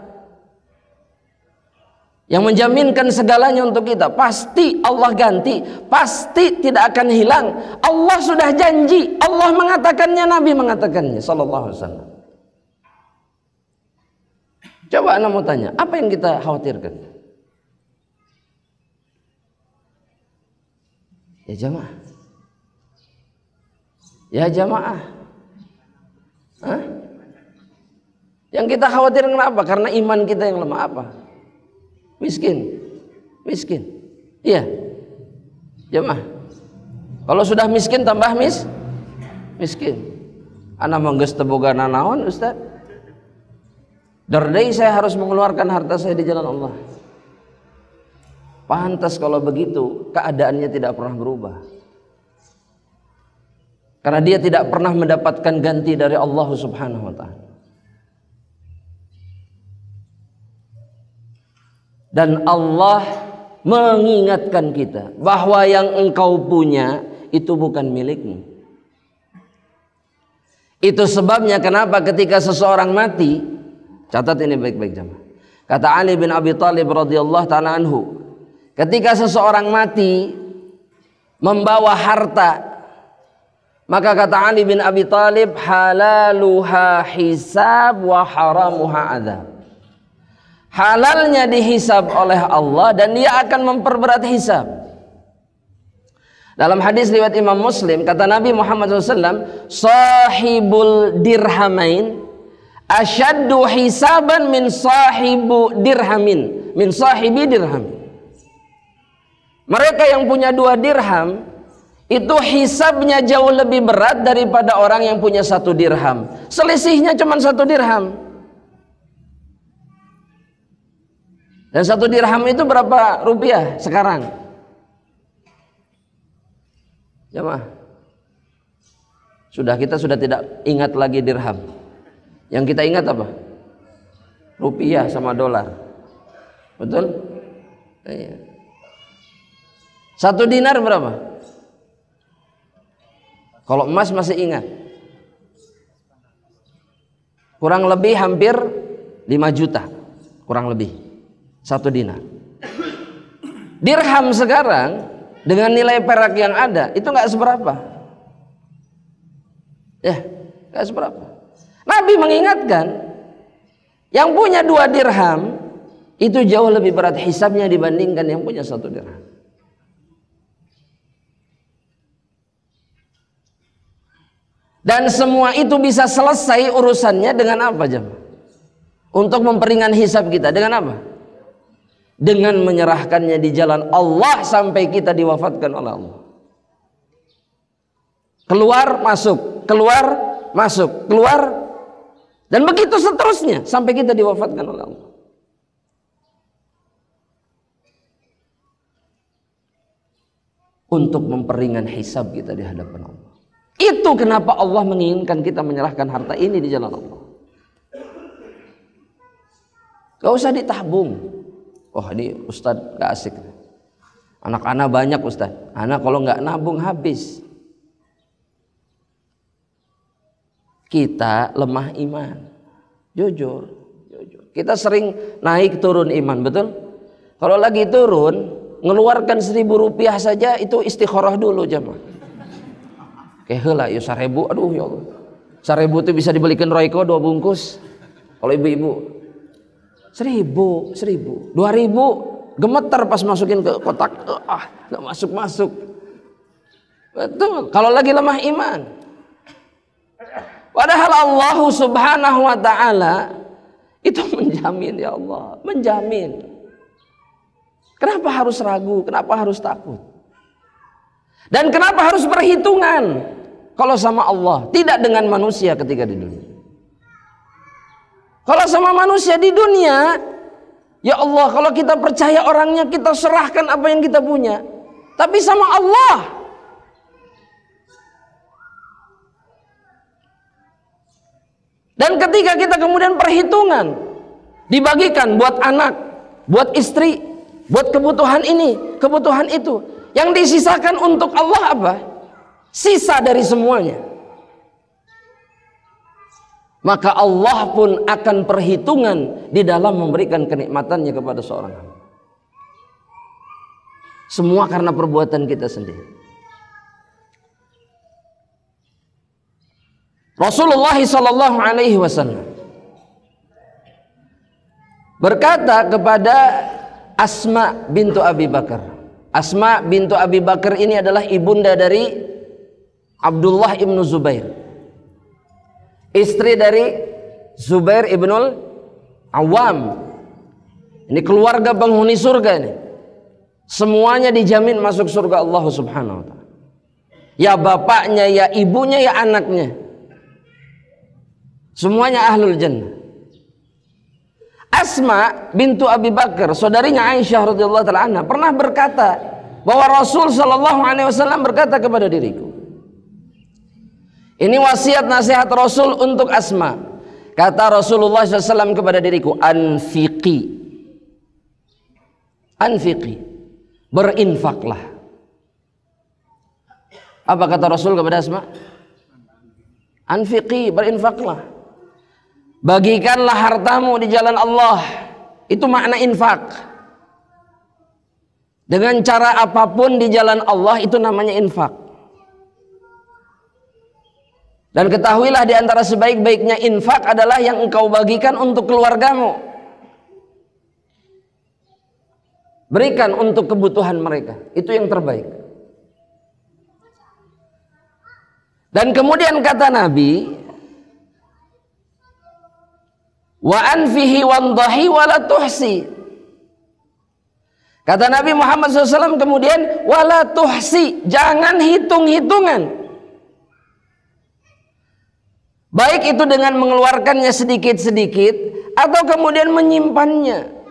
yang menjaminkan segalanya untuk kita? Pasti Allah ganti, pasti tidak akan hilang. Allah sudah janji, Allah mengatakannya, Nabi mengatakannya sallallahu alaihi wasallam. Coba Anda mau tanya, apa yang kita khawatirkan? Ya jamaah, ya jamaah, yang kita khawatirkan kenapa? Karena iman kita yang lemah. Apa? Miskin. Iya. Jemaah. Kalau sudah miskin tambah miskin. Ana manggeus teu boga nanaon, Ustaz. Dardai saya harus mengeluarkan harta saya di jalan Allah. Pantas kalau begitu keadaannya tidak pernah berubah. Karena dia tidak pernah mendapatkan ganti dari Allah Subhanahu wa ta'ala. Dan Allah mengingatkan kita bahwa yang engkau punya itu bukan milikmu. Itu sebabnya kenapa ketika seseorang mati, catat ini baik-baik jemaah. Kata Ali bin Abi Thalib radhiyallahu ta'ala anhu, ketika seseorang mati membawa harta, maka kata Ali bin Abi Thalib, halaluha hisab wa haramuha adzab. Halalnya dihisab oleh Allah dan dia akan memperberat hisab. Dalam hadis riwayat Imam Muslim, kata Nabi Muhammad SAW, sahibul dirhamain asyaddu hisaban min sahibi dirhamin. Mereka yang punya 2 dirham itu hisabnya jauh lebih berat daripada orang yang punya 1 dirham. Selisihnya cuma 1 dirham. Dan 1 dirham itu berapa rupiah sekarang? Jamaah. Kita sudah tidak ingat lagi dirham. Yang kita ingat apa? Rupiah sama dolar. Betul? Iya. 1 dinar berapa? Kalau emas masih ingat. Kurang lebih hampir 5 juta. Kurang lebih 1 dinar. Dirham sekarang dengan nilai perak yang ada itu nggak seberapa. Ya, nggak seberapa. Nabi mengingatkan, yang punya 2 dirham itu jauh lebih berat hisabnya dibandingkan yang punya 1 dirham. Dan semua itu bisa selesai urusannya dengan apa, jemaah? Untuk memperingan hisab kita dengan apa? Dengan menyerahkannya di jalan Allah sampai kita diwafatkan oleh Allah. Keluar masuk, keluar masuk, keluar, dan begitu seterusnya sampai kita diwafatkan oleh Allah. Untuk memperingan hisab kita di hadapan Allah. Itu kenapa Allah menginginkan kita menyerahkan harta ini di jalan Allah. Gak usah ditabung. Oh, ini Ustadz gak asik. Anak-anak banyak Ustadz. Anak kalau gak nabung habis. Kita lemah iman. Jujur. Kita sering naik turun iman, betul? Kalau lagi turun, ngeluarkan 1.000 rupiah saja itu istikharah dulu, jemaah. Heula ya 1.000, aduh ya Allah. 1.000 itu bisa dibelikan Royco 2 bungkus. Kalau ibu-ibu 1.000, 2.000, gemeter pas masukin ke kotak, nggak masuk. Betul. Kalau lagi lemah iman. Padahal Allah Subhanahu wa taala itu menjamin, ya Allah, menjamin. Kenapa harus ragu? Kenapa harus takut? Dan kenapa harus perhitungan kalau sama Allah, tidak dengan manusia ketika di dunia? Kalau sama manusia di dunia, ya Allah, kalau kita percaya orangnya, kita serahkan apa yang kita punya. Tapi sama Allah, dan ketika kita kemudian perhitungan, dibagikan buat anak, buat istri, buat kebutuhan ini, kebutuhan itu, yang disisakan untuk Allah apa? Sisa dari semuanya. Maka Allah pun akan perhitungan di dalam memberikan kenikmatannya kepada seorang hamba. Semua karena perbuatan kita sendiri. Rasulullah SAW berkata kepada Asma bintu Abi Bakar. Asma bintu Abi Bakar ini adalah ibunda dari Abdullah ibnu Zubair, istri dari Zubair ibnul Awam. Ini keluarga penghuni surga ini. Semuanya dijamin masuk surga Allah Subhanahu wa taala. Ya bapaknya, ya ibunya, ya anaknya. Semuanya ahlul jannah. Asma bintu Abi Bakar, saudarinya Aisyah radhiyallahu taala anha, pernah berkata bahwa Rasul sallallahu alaihi wasallam berkata kepada diriku. Ini wasiat nasihat Rasul untuk Asma. Kata Rasulullah SAW kepada diriku, anfiqi, berinfaklah. Apa kata Rasul kepada Asma? Anfiqi, berinfaklah. Bagikanlah hartamu di jalan Allah. Itu makna infak. Dengan cara apapun di jalan Allah, itu namanya infak. Dan ketahuilah di antara sebaik-baiknya infak adalah yang engkau bagikan untuk keluargamu. Berikan untuk kebutuhan mereka. Itu yang terbaik. Dan kemudian kata Nabi, wa anfihi wandahi wa la tuhsi. Kata Nabi Muhammad SAW kemudian, wala tuhsi, jangan hitung-hitungan. Baik itu dengan mengeluarkannya sedikit-sedikit atau kemudian menyimpannya.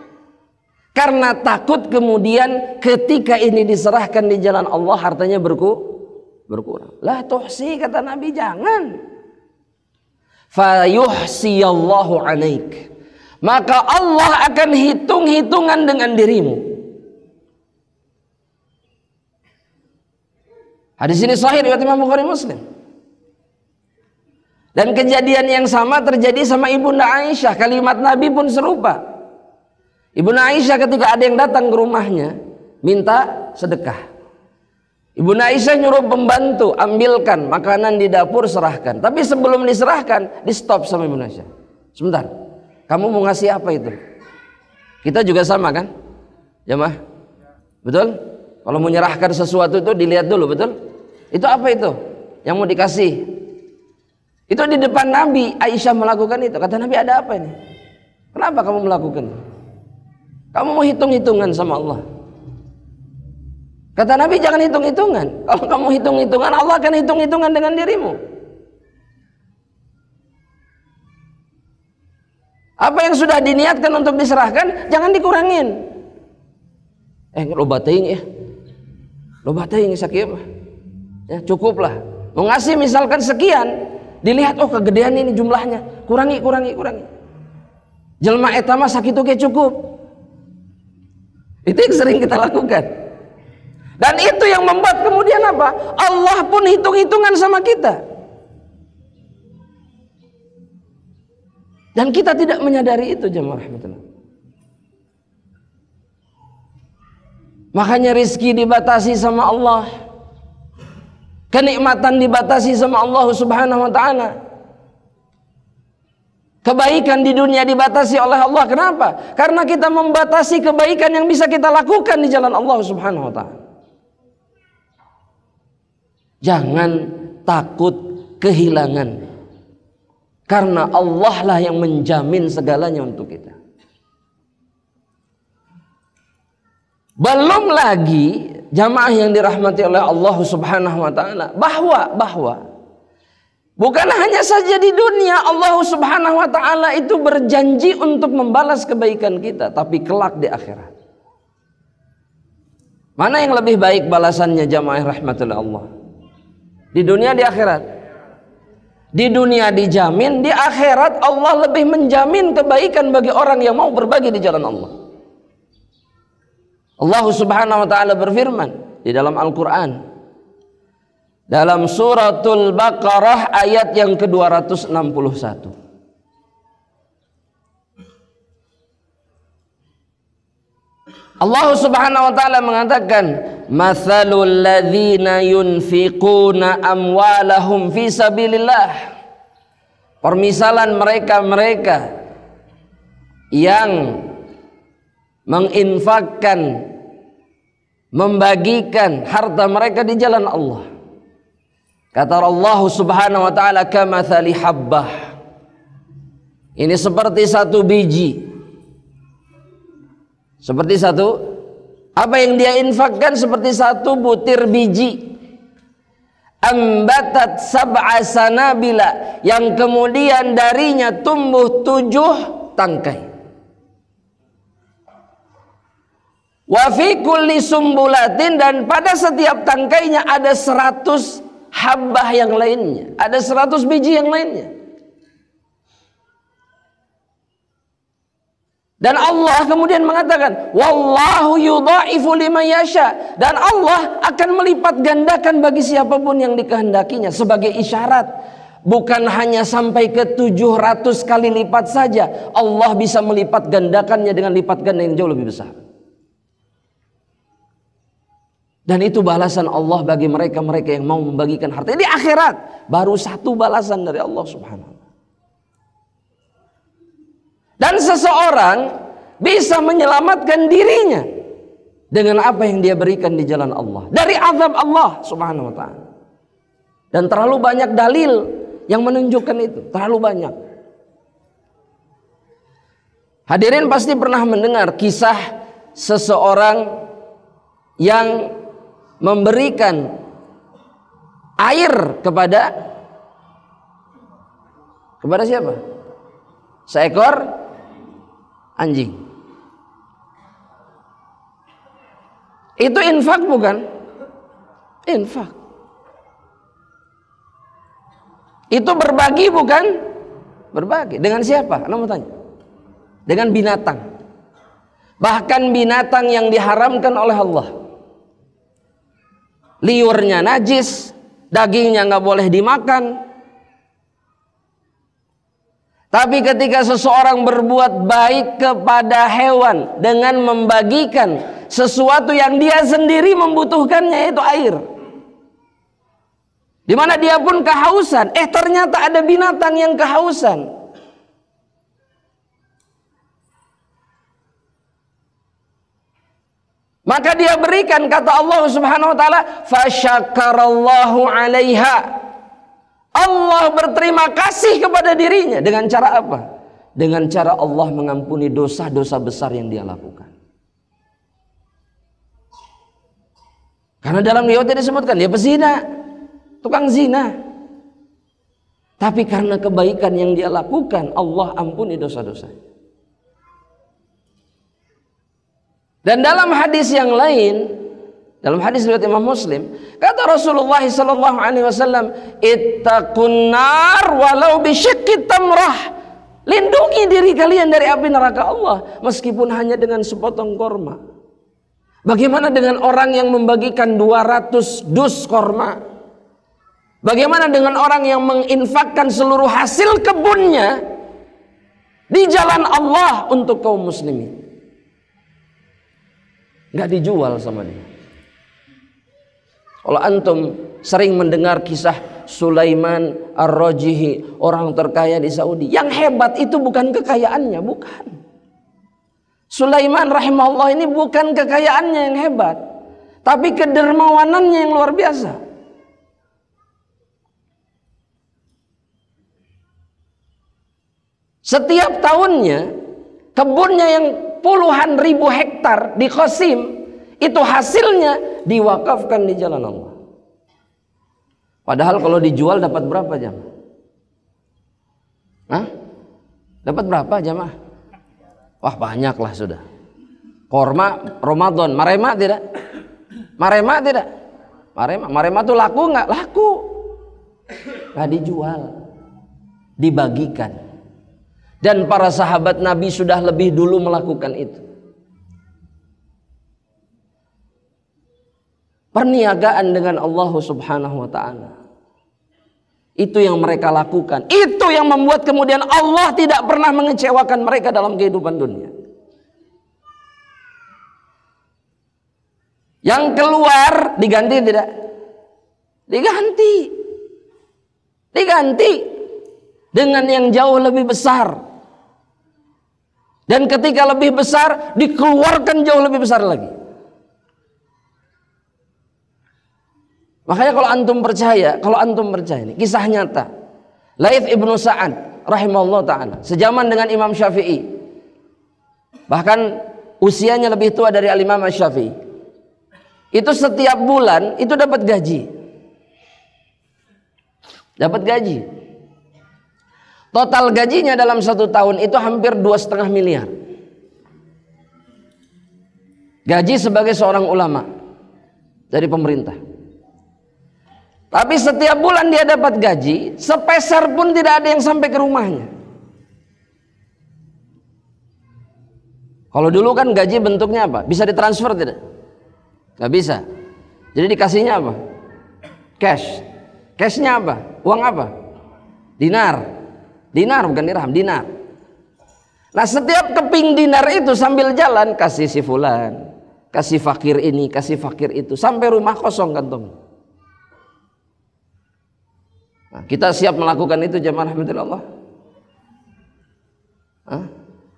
Karena takut kemudian ketika ini diserahkan di jalan Allah hartanya berkurang. La tuhsi, kata Nabi, jangan. Fayuhsiyallahu alaik, maka Allah akan hitung-hitungan dengan dirimu. Hadis ini sahih riwayat Imam Bukhari Muslim. Dan kejadian yang sama terjadi sama Ibunda Aisyah. Kalimat Nabi pun serupa. Ibunda Aisyah ketika ada yang datang ke rumahnya minta sedekah, Ibunda Aisyah nyuruh pembantu ambilkan makanan di dapur, serahkan. Tapi sebelum diserahkan, di stop sama Ibunda Aisyah. Sebentar, kamu mau ngasih apa itu? Kita juga sama kan? Jamaah, betul? Kalau menyerahkan sesuatu itu dilihat dulu, betul? Itu apa itu yang mau dikasih? Itu di depan Nabi Aisyah melakukan itu. Kata Nabi, ada apa ini? Kenapa kamu melakukan? Kamu mau hitung-hitungan sama Allah. Kata Nabi, jangan hitung-hitungan. Kalau kamu hitung-hitungan, Allah akan hitung-hitungan dengan dirimu. Apa yang sudah diniatkan untuk diserahkan, jangan dikurangin. Lo bateing ya. Lo bateing sakit mah. Ya, cukuplah. Mau ngasih misalkan sekian, dilihat oh kegedean ini jumlahnya, kurangi. Jelma eta mah sakitu ge cukup. Itu yang sering kita lakukan. Dan itu yang membuat kemudian apa? Allah pun hitung-hitungan sama kita. Dan kita tidak menyadari itu, jemaah rahmatullah. Makanya rizki dibatasi sama Allah, kenikmatan dibatasi sama Allah Subhanahu wa ta'ala, kebaikan di dunia dibatasi oleh Allah. Kenapa? Karena kita membatasi kebaikan yang bisa kita lakukan di jalan Allah Subhanahu wa ta'ala. Jangan takut kehilangan, karena Allah lah yang menjamin segalanya untuk kita. Belum lagi jamaah yang dirahmati oleh Allah Subhanahu wa ta'ala, bahwa bukan hanya saja di dunia Allah Subhanahu wa ta'ala itu berjanji untuk membalas kebaikan kita, tapi kelak di akhirat. Mana yang lebih baik balasannya jamaah rahmatullah Allah? Di dunia, di akhirat? Di dunia dijamin, di akhirat Allah lebih menjamin kebaikan bagi orang yang mau berbagi di jalan Allah. Allah Subhanahu wa ta'ala berfirman di dalam Al-Quran, dalam suratul Baqarah ayat yang ke-261. Allah Subhanahu wa ta'ala mengatakan, mathalul ladzina yunfiquna amwalahum fi sabilillah, permisalan mereka yang menginfakkan, membagikan harta mereka di jalan Allah. Kata Allah Subhanahu wa ta'ala, kamathali habbah, ini seperti satu biji, seperti satu, apa yang dia infakkan seperti satu butir biji, ambatat sab'a sanabila, yang kemudian darinya tumbuh 7 tangkai. Wa fi kulli sumbulatin, dan pada setiap tangkainya ada 100 habbah yang lainnya, ada 100 biji yang lainnya. Dan Allah kemudian mengatakan, wallahu yudha'ifu liman yasha, dan Allah akan melipat gandakan bagi siapapun yang dikehendakinya. Sebagai isyarat, bukan hanya sampai ke 700 kali lipat saja, Allah bisa melipat gandakannya dengan lipat ganda yang jauh lebih besar. Dan itu balasan Allah bagi mereka-mereka yang mau membagikan harta di akhirat. Baru satu balasan dari Allah Subhanahu wa ta'ala. Dan seseorang bisa menyelamatkan dirinya dengan apa yang dia berikan di jalan Allah dari azab Allah Subhanahu wa ta'ala. Dan terlalu banyak dalil yang menunjukkan itu, terlalu banyak. Hadirin pasti pernah mendengar kisah seseorang yang memberikan air kepada siapa? Seekor anjing. Itu infak bukan? Infak. Itu berbagi bukan? Berbagi. Dengan siapa? Anda mau tanya. Dengan binatang. Bahkan binatang yang diharamkan oleh Allah. Liurnya najis, dagingnya nggak boleh dimakan. Tapi ketika seseorang berbuat baik kepada hewan dengan membagikan sesuatu yang dia sendiri membutuhkannya, yaitu air, di mana dia pun kehausan, ternyata ada binatang yang kehausan, maka dia berikan, kata Allah Subhanahu wa taala, fasyakarallahu 'alaiha. Allah berterima kasih kepada dirinya dengan cara apa? Dengan cara Allah mengampuni dosa-dosa besar yang dia lakukan. Karena dalam riwayat disebutkan dia pezina, tukang zina. Tapi karena kebaikan yang dia lakukan, Allah ampuni dosa-dosa. Dan dalam hadis yang lain, dalam hadis riwayat Imam Muslim, kata Rasulullah sallallahu alaihi wasallam, "Ittaqun nar walau bisyiqqi tamrah." Lindungi diri kalian dari api neraka Allah meskipun hanya dengan sepotong korma. Bagaimana dengan orang yang membagikan 200 dus korma? Bagaimana dengan orang yang menginfakkan seluruh hasil kebunnya di jalan Allah untuk kaum muslimin? Nggak dijual sama dia. Kalau antum sering mendengar kisah Sulaiman Ar-Rajihi, orang terkaya di Saudi, yang hebat itu bukan kekayaannya, bukan. Sulaiman rahimahullah ini bukan kekayaannya yang hebat, tapi kedermawanannya yang luar biasa. Setiap tahunnya kebunnya yang puluhan ribu hektar di Qasim, itu hasilnya diwakafkan di jalan Allah. Padahal kalau dijual dapat berapa jamaah? Hah? Dapat berapa jamaah? Wah, banyak lah sudah. Korma Ramadan, marema tidak? Marema tidak? Marema tuh laku nggak? Laku. Nggak dijual, dibagikan. Dan para sahabat Nabi sudah lebih dulu melakukan itu. Perniagaan dengan Allah Subhanahu wa ta'ala, itu yang mereka lakukan. Itu yang membuat kemudian Allah tidak pernah mengecewakan mereka dalam kehidupan dunia. Yang keluar diganti tidak? Diganti. Diganti dengan yang jauh lebih besar. Dan ketika lebih besar dikeluarkan jauh lebih besar lagi. Makanya kalau antum percaya ini kisah nyata. Laits ibnu Sa'ad rahimahullah ta'ala sejaman dengan Imam Syafi'i. Bahkan usianya lebih tua dari Al-Imam Syafi'i. Itu setiap bulan itu dapat gaji. Dapat gaji. Total gajinya dalam 1 tahun itu hampir 2,5 miliar. Gaji sebagai seorang ulama dari pemerintah. Tapi setiap bulan dia dapat gaji, sepeser pun tidak ada yang sampai ke rumahnya. Kalau dulu kan gaji bentuknya apa? Bisa ditransfer tidak? Gak bisa. Jadi dikasihnya apa? Cash. Cashnya apa? Uang apa? Dinar. Dinar bukan dirham, dinar. Nah, setiap keping dinar itu sambil jalan kasih si fulan, kasih fakir ini, kasih fakir itu, sampai rumah kosong kantong. Nah, kita siap melakukan itu jamaah rahmatillah.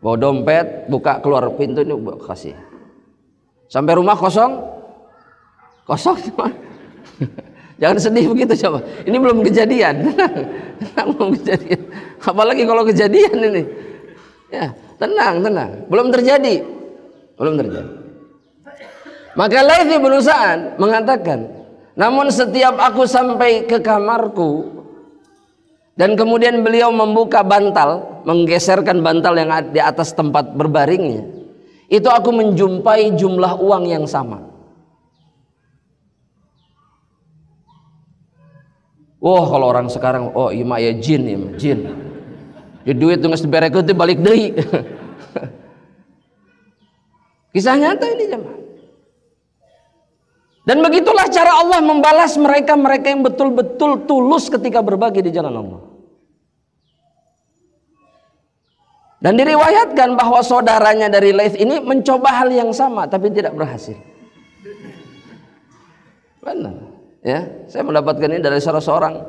Bawa dompet, buka keluar pintu ini kasih. Sampai rumah kosong. Kosong. Jangan sedih begitu coba. Ini belum kejadian. Tenang, belum kejadian. Apalagi kalau kejadian ini. Ya, tenang. Belum terjadi. Belum terjadi. Maka Laits bin Sa'ad mengatakan, namun setiap aku sampai ke kamarku dan kemudian beliau membuka bantal, menggeserkan bantal yang di atas tempat berbaringnya, itu aku menjumpai jumlah uang yang sama. Wah, kalau orang sekarang, oh iya mah ya jin, ya jin. Di duit tuh nggak seberek itu balik deui. Kisah nyata ini jemaah. Dan begitulah cara Allah membalas mereka-mereka yang betul-betul tulus ketika berbagi di jalan Allah. Dan diriwayatkan bahwa saudaranya dari Laits ini mencoba hal yang sama tapi tidak berhasil. Benar, ya. Saya mendapatkan ini dari salah seorang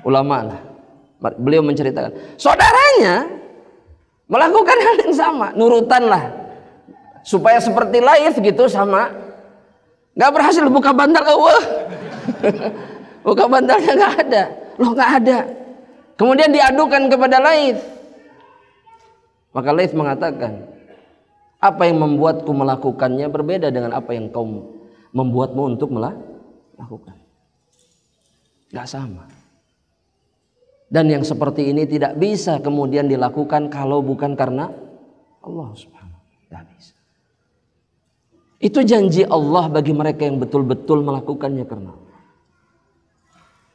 ulama lah. Beliau menceritakan, saudaranya melakukan hal yang sama, nurutanlah supaya seperti Laits gitu sama. Gak berhasil buka bantal, buka bantalnya gak ada, loh gak ada. Kemudian diadukan kepada Laits. Maka Laits mengatakan, apa yang membuatku melakukannya berbeda dengan apa yang kau membuatmu untuk melakukan. Gak sama. Dan yang seperti ini tidak bisa kemudian dilakukan kalau bukan karena Allah Subhanahu wa ta'ala. Gak bisa. Itu janji Allah bagi mereka yang betul-betul melakukannya karena Allah.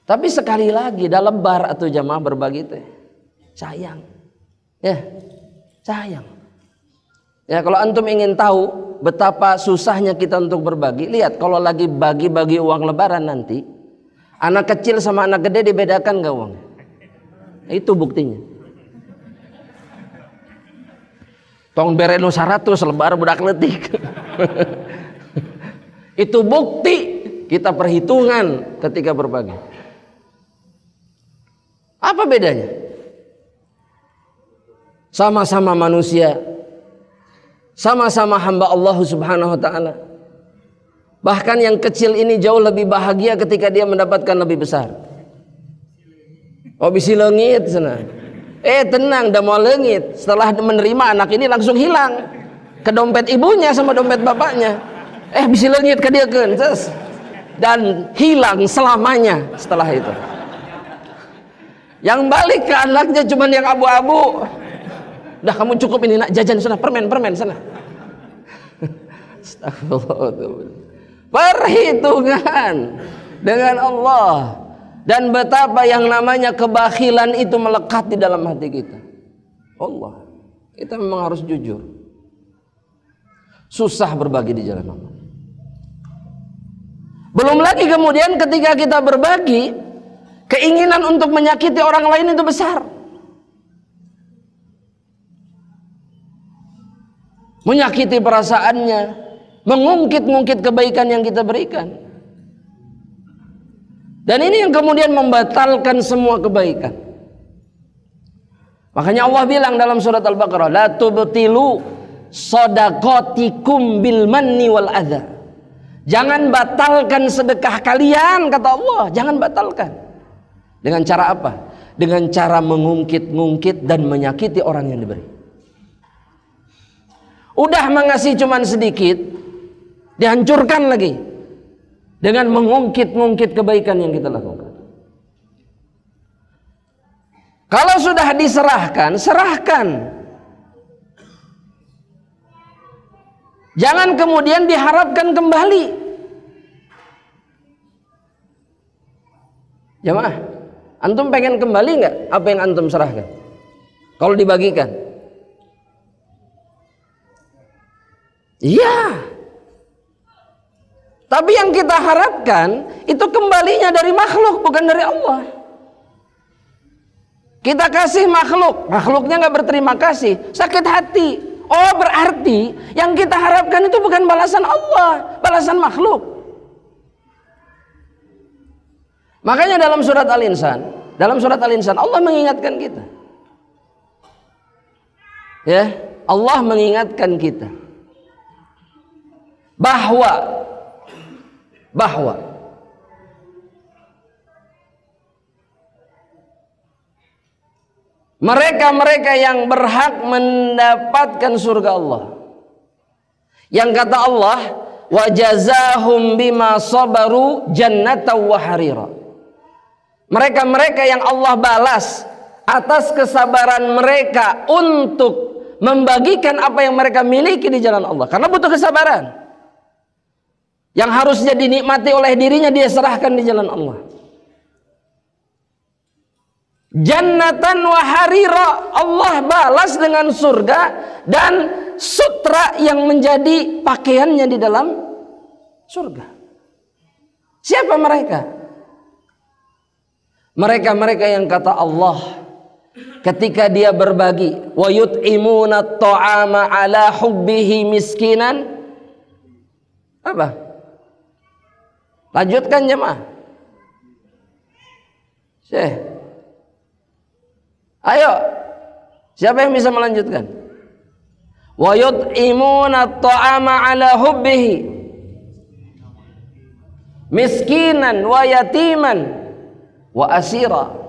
Tapi sekali lagi dalam bar atau jamaah berbagi itu sayang. Ya, sayang. Ya, kalau antum ingin tahu betapa susahnya kita untuk berbagi, lihat kalau lagi bagi-bagi uang lebaran nanti, anak kecil sama anak gede dibedakan gak uangnya? Itu buktinya. Tong bereno 100 lebar budak letik. Itu bukti kita perhitungan ketika berbagi. Apa bedanya? Sama-sama manusia, sama-sama hamba Allah Subhanahu wa ta'ala. Bahkan yang kecil ini jauh lebih bahagia ketika dia mendapatkan lebih besar. Oh bisi leungit sana. Tenang, dah mau leungit. Setelah menerima anak ini langsung hilang ke dompet ibunya sama dompet bapaknya. Bisi leungit ke dia kan, dan hilang selamanya setelah itu. Yang balik ke anaknya cuma yang abu-abu. Dah kamu cukup ini nak jajan sana, permen sana. Astagfirullah. Perhitungan dengan Allah. Dan betapa yang namanya kebakhilan itu melekat di dalam hati kita. Allah, kita memang harus jujur. Susah berbagi di jalan Allah. Belum lagi kemudian ketika kita berbagi, keinginan untuk menyakiti orang lain itu besar. Menyakiti perasaannya, mengungkit-ungkit kebaikan yang kita berikan. Dan ini yang kemudian membatalkan semua kebaikan. Makanya Allah bilang dalam surat Al-Baqarah, la tubtilu shadaqatikum bil manni wal adha. Jangan batalkan sedekah kalian, kata Allah, jangan batalkan. Dengan cara apa? Dengan cara mengungkit-ungkit dan menyakiti orang yang diberi. Udah mengasih cuman sedikit, dihancurkan lagi dengan mengungkit-ungkit kebaikan yang kita lakukan. Kalau sudah diserahkan, serahkan. Jangan kemudian diharapkan kembali. Jamaah, antum pengen kembali nggak apa yang antum serahkan? Kalau dibagikan? Iya. Tapi yang kita harapkan itu kembalinya dari makhluk, bukan dari Allah. Kita kasih makhluk, makhluknya nggak berterima kasih, sakit hati. Oh, berarti yang kita harapkan itu bukan balasan Allah, balasan makhluk. Makanya dalam surat Al-Insan Allah mengingatkan kita. Ya, Allah mengingatkan kita bahwa mereka-mereka yang berhak mendapatkan surga Allah, Yang kata Allah, wa jazahum bima sabaru jannatan wa harira. Mereka-mereka yang Allah balas atas kesabaran mereka untuk membagikan apa yang mereka miliki di jalan Allah. Karena butuh kesabaran. Yang harusnya dinikmati oleh dirinya, dia serahkan di jalan Allah. Jannatan wa harira, Allah balas dengan surga dan sutra yang menjadi pakaiannya di dalam surga. Siapa mereka? Mereka-mereka yang kata Allah ketika dia berbagi, wa yut'imuna at-ta'ama ala hubbihi miskinan. Apa? Lanjutkan jemaah. Syekh. Ayo. Siapa yang bisa melanjutkan? Wa yut'imuna at-ta'ama ala hubbihi miskinan wa yatiman wa asira.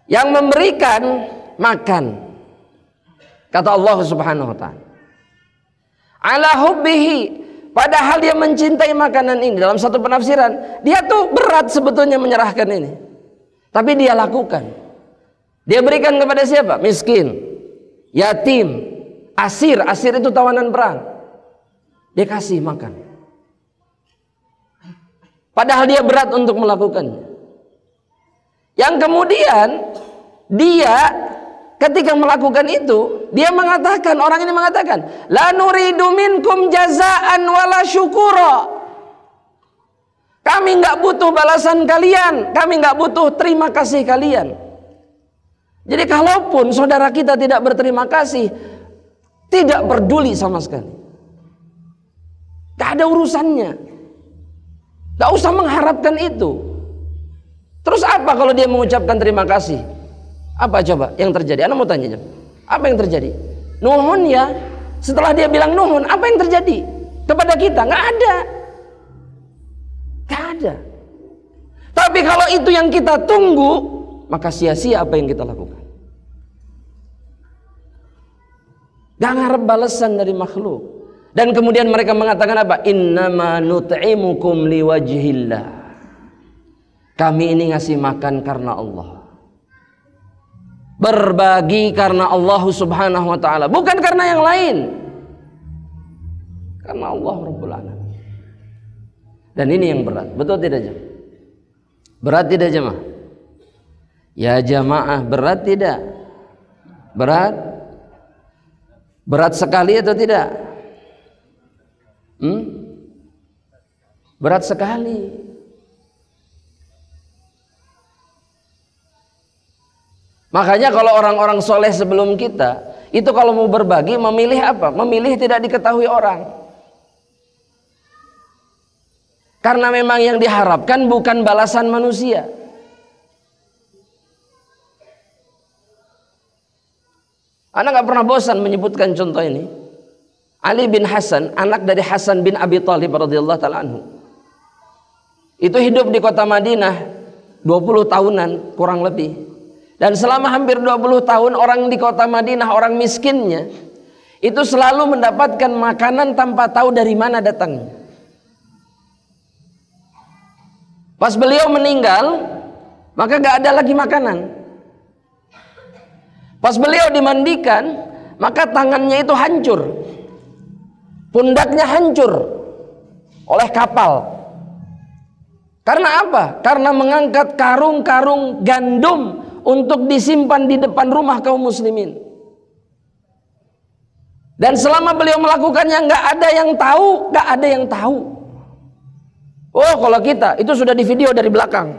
Yang memberikan makan, kata Allah Subhanahu wa ta'ala, ala hubbihi, padahal dia mencintai makanan ini. Dalam satu penafsiran, dia tuh berat sebetulnya menyerahkan ini, tapi dia lakukan. Dia berikan kepada siapa? Miskin, yatim, asir. Asir itu tawanan perang. Dia kasih makan, padahal dia berat untuk melakukannya. Yang kemudian dia ketika melakukan itu, dia mengatakan, orang ini mengatakan, la nuridu minkum jazaan wala syukura. Kami nggak butuh balasan kalian, kami nggak butuh terima kasih kalian. Jadi kalaupun saudara kita tidak berterima kasih, tidak peduli sama sekali, gak ada urusannya, gak usah mengharapkan itu. Terus apa kalau dia mengucapkan terima kasih? Apa coba yang terjadi? Anda mau tanya, apa yang terjadi? Nuhun ya. Setelah dia bilang nuhun, apa yang terjadi kepada kita? Nggak ada. Nggak ada. Tapi kalau itu yang kita tunggu, maka sia-sia apa yang kita lakukan. Gak ngarep balasan dari makhluk. Dan kemudian mereka mengatakan apa? Innama nut'imukum liwajhillah. Kami ini ngasih makan karena Allah, berbagi karena Allah Subhanahu wa ta'ala, bukan karena yang lain, karena Allah Rabbul Alamin. Dan ini yang berat, betul tidak jemaah? Berat tidak jemaah? Ya jamaah, berat tidak? Berat? Berat sekali atau tidak? Berat sekali. Makanya kalau orang-orang soleh sebelum kita itu kalau mau berbagi memilih apa? Memilih tidak diketahui orang. Karena memang yang diharapkan bukan balasan manusia. Anda nggak pernah bosan menyebutkan contoh ini. Ali bin Hasan, anak dari Hasan bin Abi Thalib radhiyallahu taala anhu, itu hidup di kota Madinah 20 tahunan kurang lebih. Dan selama hampir 20 tahun orang di kota Madinah, orang miskinnya, itu selalu mendapatkan makanan tanpa tahu dari mana datangnya. Pas beliau meninggal, maka gak ada lagi makanan. Pas beliau dimandikan, maka tangannya itu hancur, pundaknya hancur oleh kapal. Karena apa? Karena mengangkat karung-karung gandum untuk disimpan di depan rumah kaum muslimin. Dan selama beliau melakukannya nggak ada yang tahu, nggak ada yang tahu. Oh, kalau kita itu sudah di video dari belakang,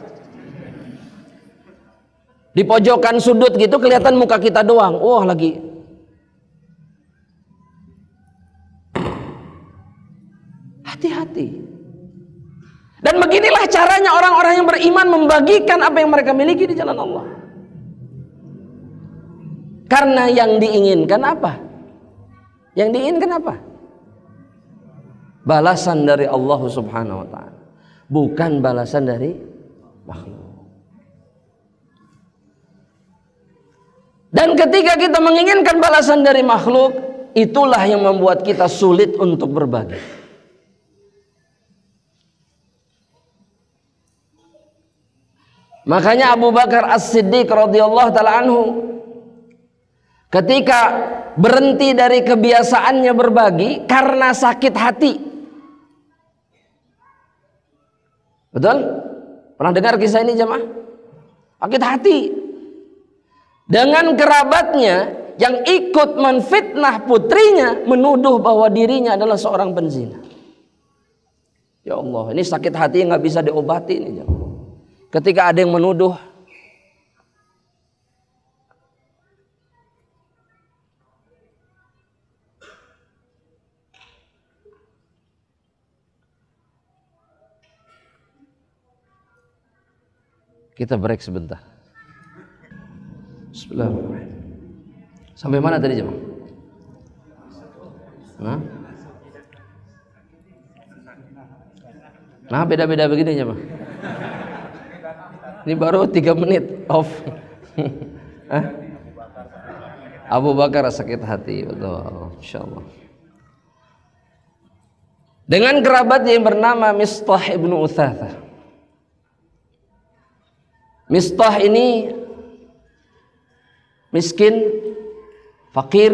di pojokan sudut gitu kelihatan muka kita doang. Oh, lagi. Hati-hati. Dan beginilah caranya orang-orang yang beriman membagikan apa yang mereka miliki di jalan Allah. Karena yang diinginkan apa? Yang diinginkan apa? Balasan dari Allah Subhanahu wa ta'ala, bukan balasan dari makhluk. Dan ketika kita menginginkan balasan dari makhluk, itulah yang membuat kita sulit untuk berbagi. Makanya Abu Bakar As-Siddiq radhiyallahu taala anhu ketika berhenti dari kebiasaannya berbagi karena sakit hati. Betul? Pernah dengar kisah ini jemaah? Sakit hati dengan kerabatnya yang ikut menfitnah putrinya, menuduh bahwa dirinya adalah seorang penzina. Ya Allah, ini sakit hati yang nggak bisa diobati ini jemaah. Ketika ada yang menuduh, kita break sebentar. Bismillahirrahmanirrahim. Sampai mana tadi jemaah? Nah, beda-beda begini jemaah. Ini baru 3 menit off. Abu Bakar sakit hati, betul, insyaallah. Dengan kerabat yang bernama Mistah ibnu Utsatsah. Mistah ini miskin, fakir,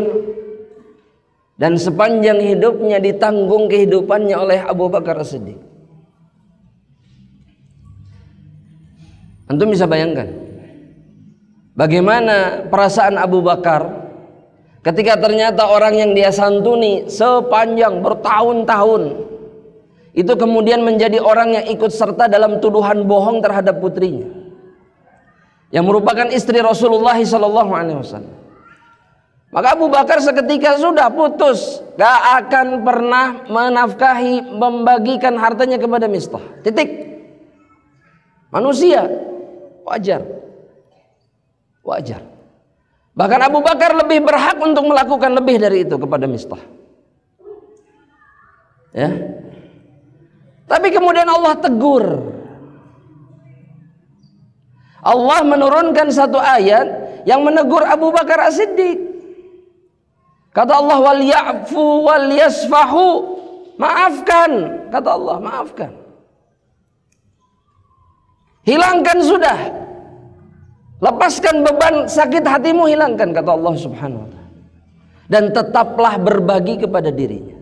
dan sepanjang hidupnya ditanggung kehidupannya oleh Abu Bakar As-Siddiq. Antum bisa bayangkan bagaimana perasaan Abu Bakar ketika ternyata orang yang dia santuni sepanjang bertahun-tahun itu kemudian menjadi orang yang ikut serta dalam tuduhan bohong terhadap putrinya yang merupakan istri Rasulullah SAW. Maka Abu Bakar seketika sudah putus, gak akan pernah menafkahi, membagikan hartanya kepada Mistah. Titik. Manusia. Wajar. Bahkan Abu Bakar lebih berhak untuk melakukan lebih dari itu kepada Mistah. Ya. Tapi kemudian Allah tegur. Allah menurunkan satu ayat yang menegur Abu Bakar As-Siddiq. Kata Allah, wal ya'fu wal yasfahu. Maafkan, kata Allah, maafkan. Hilangkan sudah. Lepaskan beban sakit hatimu, hilangkan, kata Allah Subhanahu wa ta'ala. Dan tetaplah berbagi kepada dirinya.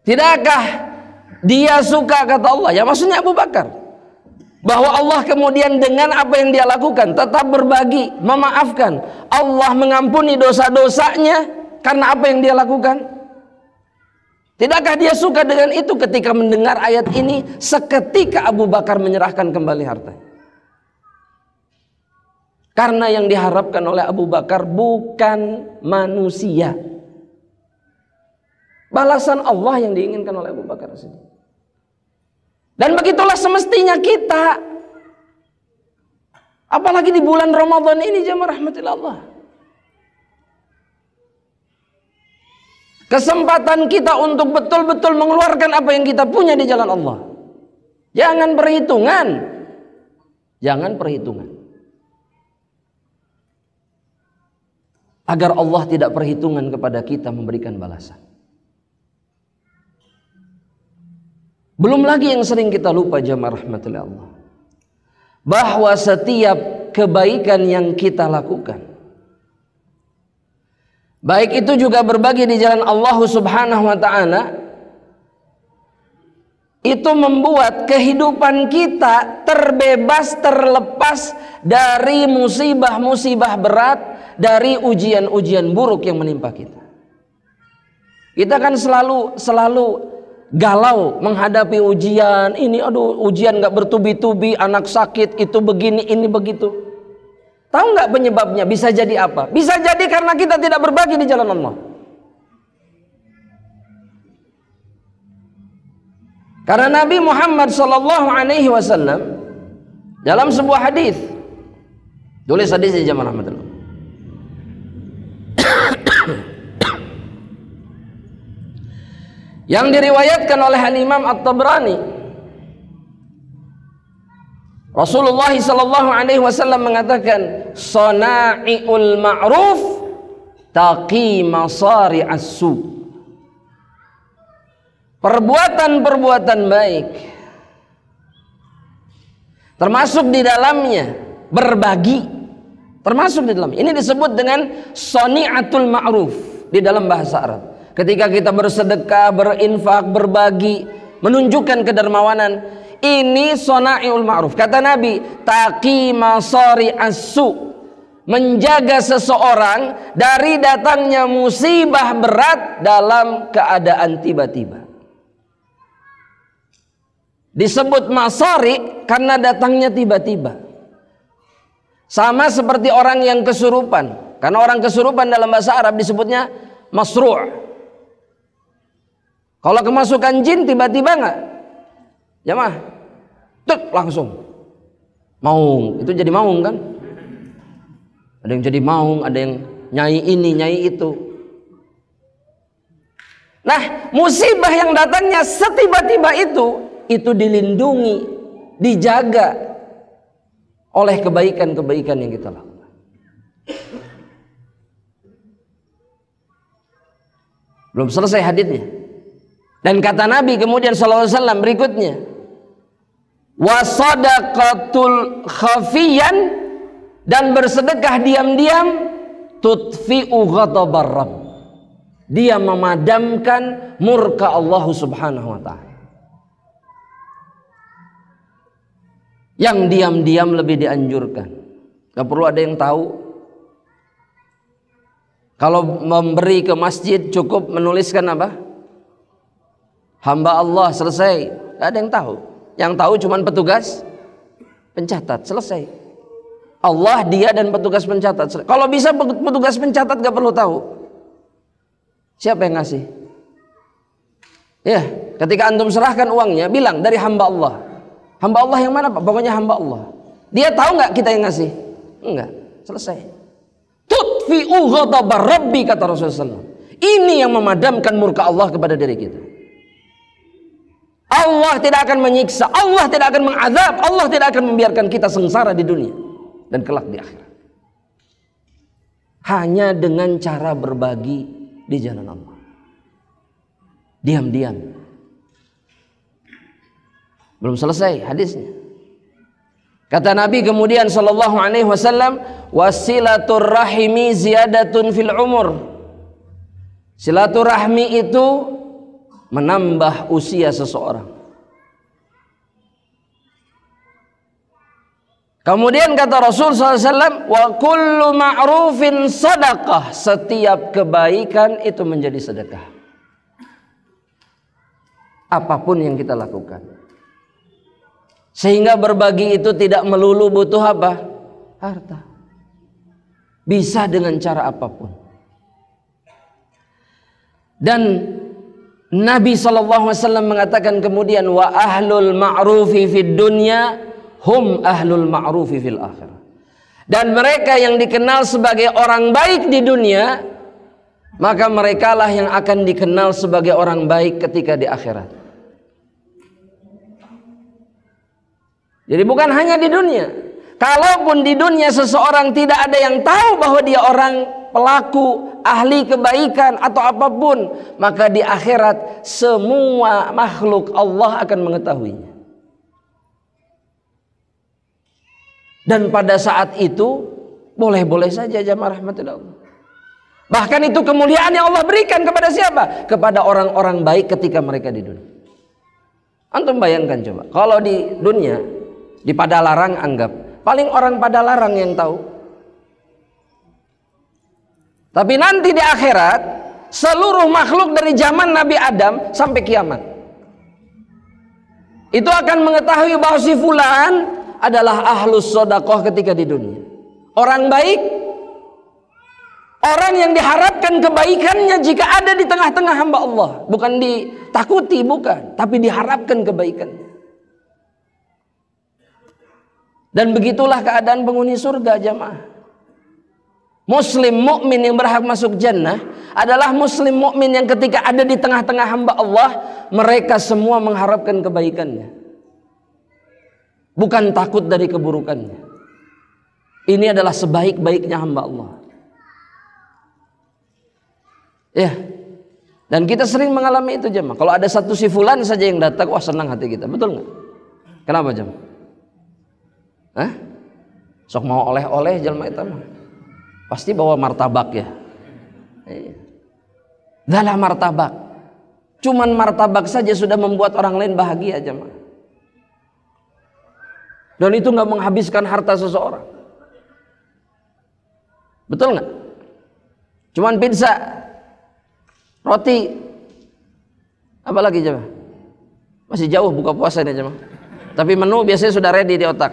Tidakkah dia suka, kata Allah, ya maksudnya Abu Bakar, bahwa Allah kemudian dengan apa yang dia lakukan tetap berbagi, memaafkan. Allah mengampuni dosa-dosanya karena apa yang dia lakukan. Tidakkah dia suka dengan itu? Ketika mendengar ayat ini, seketika Abu Bakar menyerahkan kembali hartanya. Karena yang diharapkan oleh Abu Bakar bukan manusia, balasan Allah yang diinginkan oleh Abu Bakar sendiri. Dan begitulah semestinya kita, apalagi di bulan Ramadan ini, jemaah rahmatillah Allah. Kesempatan kita untuk betul-betul mengeluarkan apa yang kita punya di jalan Allah. Jangan perhitungan. Jangan perhitungan. Agar Allah tidak perhitungan kepada kita memberikan balasan. Belum lagi yang sering kita lupa, jemaah rahmatillah Allah, bahwa setiap kebaikan yang kita lakukan, baik itu juga berbagi di jalan Allah Subhanahu wa ta'ala, itu membuat kehidupan kita terbebas, terlepas dari musibah-musibah berat, dari ujian-ujian buruk yang menimpa kita. Kita kan selalu galau menghadapi ujian ini. Aduh, ujian gak bertubi-tubi, anak sakit, itu begini, ini begitu. Tahu nggak penyebabnya? Bisa jadi apa? Bisa jadi karena kita tidak berbagi di jalan Allah. Karena Nabi Muhammad SAW dalam sebuah hadis, tulis hadis di jamaah rahmatullah, yang diriwayatkan oleh Imam At-Tabrani, Rasulullah SAW mengatakan, "Sana'iul ma'ruf taqi masari as-su. Perbuatan-perbuatan baik, termasuk di dalamnya berbagi, termasuk di dalamnya. Ini disebut dengan soni'atul ma'ruf di dalam bahasa Arab. Ketika kita bersedekah, berinfak, berbagi, menunjukkan kedermawanan, ini sona'iul ma'ruf. Kata Nabi, taqi masari as-su, menjaga seseorang dari datangnya musibah berat dalam keadaan tiba-tiba. Disebut masari karena datangnya tiba-tiba. Sama seperti orang yang kesurupan. Karena orang kesurupan dalam bahasa Arab disebutnya masru'. Kalau kemasukan jin tiba-tiba enggak? Jamaah, tek langsung. Maung, itu jadi maung kan? Ada yang jadi maung, ada yang nyai ini, nyai itu. Nah, musibah yang datangnya setiba-tiba itu dilindungi, dijaga oleh kebaikan-kebaikan yang kita lakukan. Belum selesai hadisnya. Dan kata Nabi kemudian sallallahu alaihi wasallam berikutnya, wasadaqatul khafiyan, dan bersedekah diam-diam, tutfi'u ghadabar rabb, dia memadamkan murka Allah Subhanahu wa taala. Yang diam-diam lebih dianjurkan. Gak perlu ada yang tahu. Kalau memberi ke masjid cukup menuliskan apa? Hamba Allah, selesai. Gak ada yang tahu. Yang tahu cuman petugas pencatat, selesai. Allah, dia, dan petugas pencatat, selesai. Kalau bisa petugas pencatat gak perlu tahu siapa yang ngasih. Ya, ketika antum serahkan uangnya, bilang dari hamba Allah. Hamba Allah yang mana Pak? Pokoknya hamba Allah. Dia tahu nggak kita yang ngasih? Enggak. Selesai. Tutfi'u ghadabar rabbi, kata Rasulullah SAW. Ini yang memadamkan murka Allah kepada diri kita. Allah tidak akan menyiksa, Allah tidak akan mengazab, Allah tidak akan membiarkan kita sengsara di dunia dan kelak di akhirat. Hanya dengan cara berbagi di jalan Allah. Diam-diam. Belum selesai hadisnya. Kata Nabi kemudian sallallahu alaihi wasallam, wasilatur rahimi ziyadatun fil umur. Silaturahmi itu menambah usia seseorang. Kemudian kata Rasul sallallahu alaihi wasallam, wa kullu ma'rufin sadaqah, setiap kebaikan itu menjadi sedekah. Apapun yang kita lakukan. Sehingga berbagi itu tidak melulu butuh apa? Harta. Bisa dengan cara apapun. Dan Nabi SAW mengatakan kemudian, wa ahlul ma'rufi fid dunya hum ahlul ma'rufi fil akhirah. Dan mereka yang dikenal sebagai orang baik di dunia, maka merekalah yang akan dikenal sebagai orang baik ketika di akhirat. Jadi bukan hanya di dunia. Kalaupun di dunia seseorang tidak ada yang tahu bahwa dia orang pelaku, ahli kebaikan atau apapun, maka di akhirat semua makhluk Allah akan mengetahuinya. Dan pada saat itu boleh-boleh saja jamaah rahmatillah. Bahkan itu kemuliaan yang Allah berikan kepada siapa? Kepada orang-orang baik ketika mereka di dunia. Antum bayangkan coba, kalau di dunia di Padalarang, anggap paling orang Padalarang yang tahu. Tapi nanti di akhirat seluruh makhluk dari zaman Nabi Adam sampai kiamat itu akan mengetahui bahwa si fulan adalah ahlus shadaqah ketika di dunia. Orang baik, orang yang diharapkan kebaikannya jika ada di tengah-tengah hamba Allah. Bukan ditakuti, bukan, tapi diharapkan kebaikannya. Dan begitulah keadaan penghuni surga jamaah. Muslim mukmin yang berhak masuk jannah adalah muslim mukmin yang ketika ada di tengah-tengah hamba Allah, mereka semua mengharapkan kebaikannya. Bukan takut dari keburukannya. Ini adalah sebaik-baiknya hamba Allah. Ya. Dan kita sering mengalami itu jemaah. Kalau ada satu si fulan saja yang datang, wah senang hati kita. Betul nggak? Kenapa jemaah? Hah? Sok mau oleh-oleh jelma itu mah. Pasti bawa martabak ya. Dalam martabak. Cuman martabak saja sudah membuat orang lain bahagia jemaah. Dan itu nggak menghabiskan harta seseorang. Betul nggak? Cuman pizza, roti, apalagi jemaah? Masih jauh buka puasa ini jemaah. Tapi menu biasanya sudah ready di otak.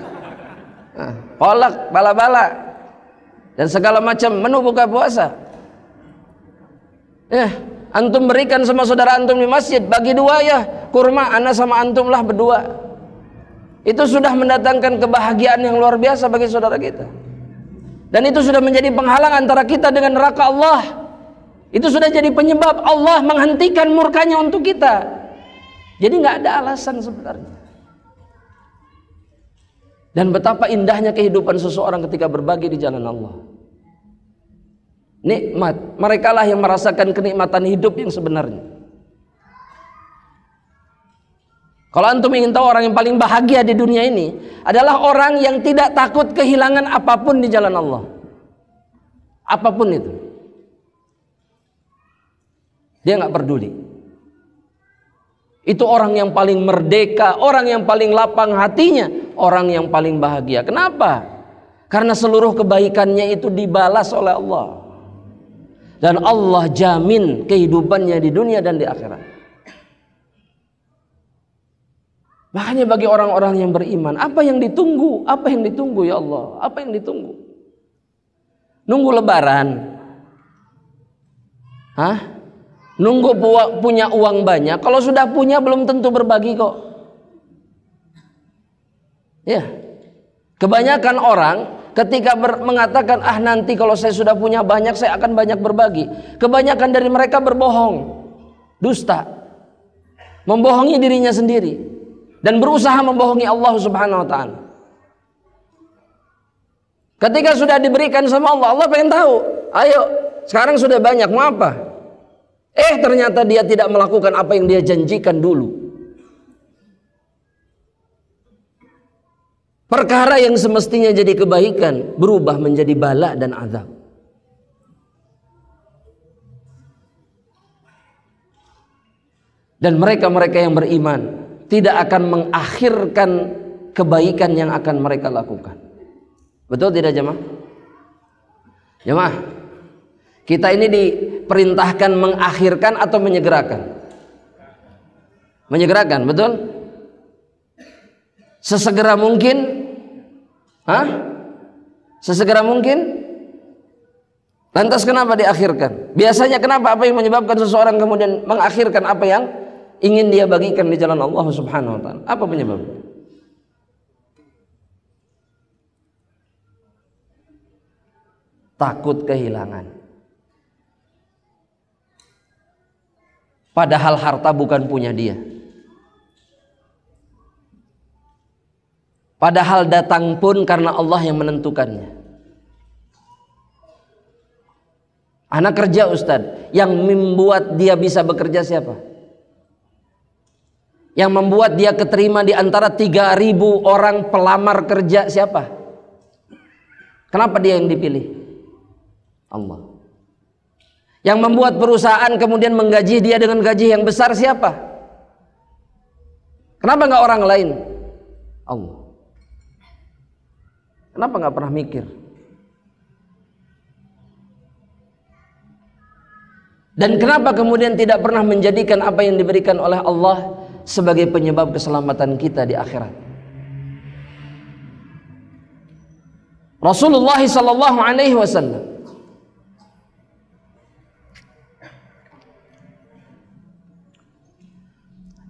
Kolak, bala-bala, dan segala macam menu buka puasa. Antum berikan sama saudara antum di masjid, bagi dua ya, kurma ana sama antum lah berdua. Itu sudah mendatangkan kebahagiaan yang luar biasa bagi saudara kita. Dan itu sudah menjadi penghalang antara kita dengan neraka Allah. Itu sudah jadi penyebab Allah menghentikan murkanya untuk kita. Jadi nggak ada alasan sebenarnya. Dan betapa indahnya kehidupan seseorang ketika berbagi di jalan Allah. Nikmat, merekalah yang merasakan kenikmatan hidup yang sebenarnya. Kalau antum ingin tahu orang yang paling bahagia di dunia ini adalah orang yang tidak takut kehilangan apapun di jalan Allah. Apapun itu. Dia nggak peduli. Itu orang yang paling merdeka, orang yang paling lapang hatinya, orang yang paling bahagia. Kenapa? Karena seluruh kebaikannya itu dibalas oleh Allah. Dan Allah jamin kehidupannya di dunia dan di akhirat. Makanya bagi orang-orang yang beriman, apa yang ditunggu? Apa yang ditunggu ya Allah? Apa yang ditunggu? Nunggu lebaran? Hah? Nunggu punya uang banyak? Kalau sudah punya belum tentu berbagi kok. Ya. Kebanyakan orang ketika mengatakan nanti kalau saya sudah punya banyak saya akan banyak berbagi. Kebanyakan dari mereka berbohong, dusta, membohongi dirinya sendiri dan berusaha membohongi Allah Subhanahu wa taala. Ketika sudah diberikan sama Allah, Allah pengen tahu, ayo sekarang sudah banyak mau apa? Ternyata dia tidak melakukan apa yang dia janjikan dulu. Perkara yang semestinya jadi kebaikan berubah menjadi bala dan azab. Dan mereka-mereka yang beriman tidak akan mengakhirkan kebaikan yang akan mereka lakukan. Betul tidak jemaah? Jemaah, kita ini diperintahkan mengakhirkan atau menyegerakan? Menyegerakan, betul? Sesegera mungkin? Sesegera mungkin? Lantas kenapa diakhirkan? Biasanya kenapa, apa yang menyebabkan seseorang kemudian mengakhirkan apa yang ingin dia bagikan di jalan Allah Subhanahu wa taala? Apa penyebabnya? Takut kehilangan. Padahal harta bukan punya dia. Padahal datang pun karena Allah yang menentukannya. Anak kerja Ustadz, yang membuat dia bisa bekerja siapa? Yang membuat dia keterima di antara 3.000 orang pelamar kerja siapa? Kenapa dia yang dipilih? Allah. Yang membuat perusahaan kemudian menggaji dia dengan gaji yang besar siapa? Kenapa nggak orang lain? Allah. Kenapa nggak pernah mikir? Dan kenapa kemudian tidak pernah menjadikan apa yang diberikan oleh Allah sebagai penyebab keselamatan kita di akhirat? Rasulullah sallallahu alaihi wasallam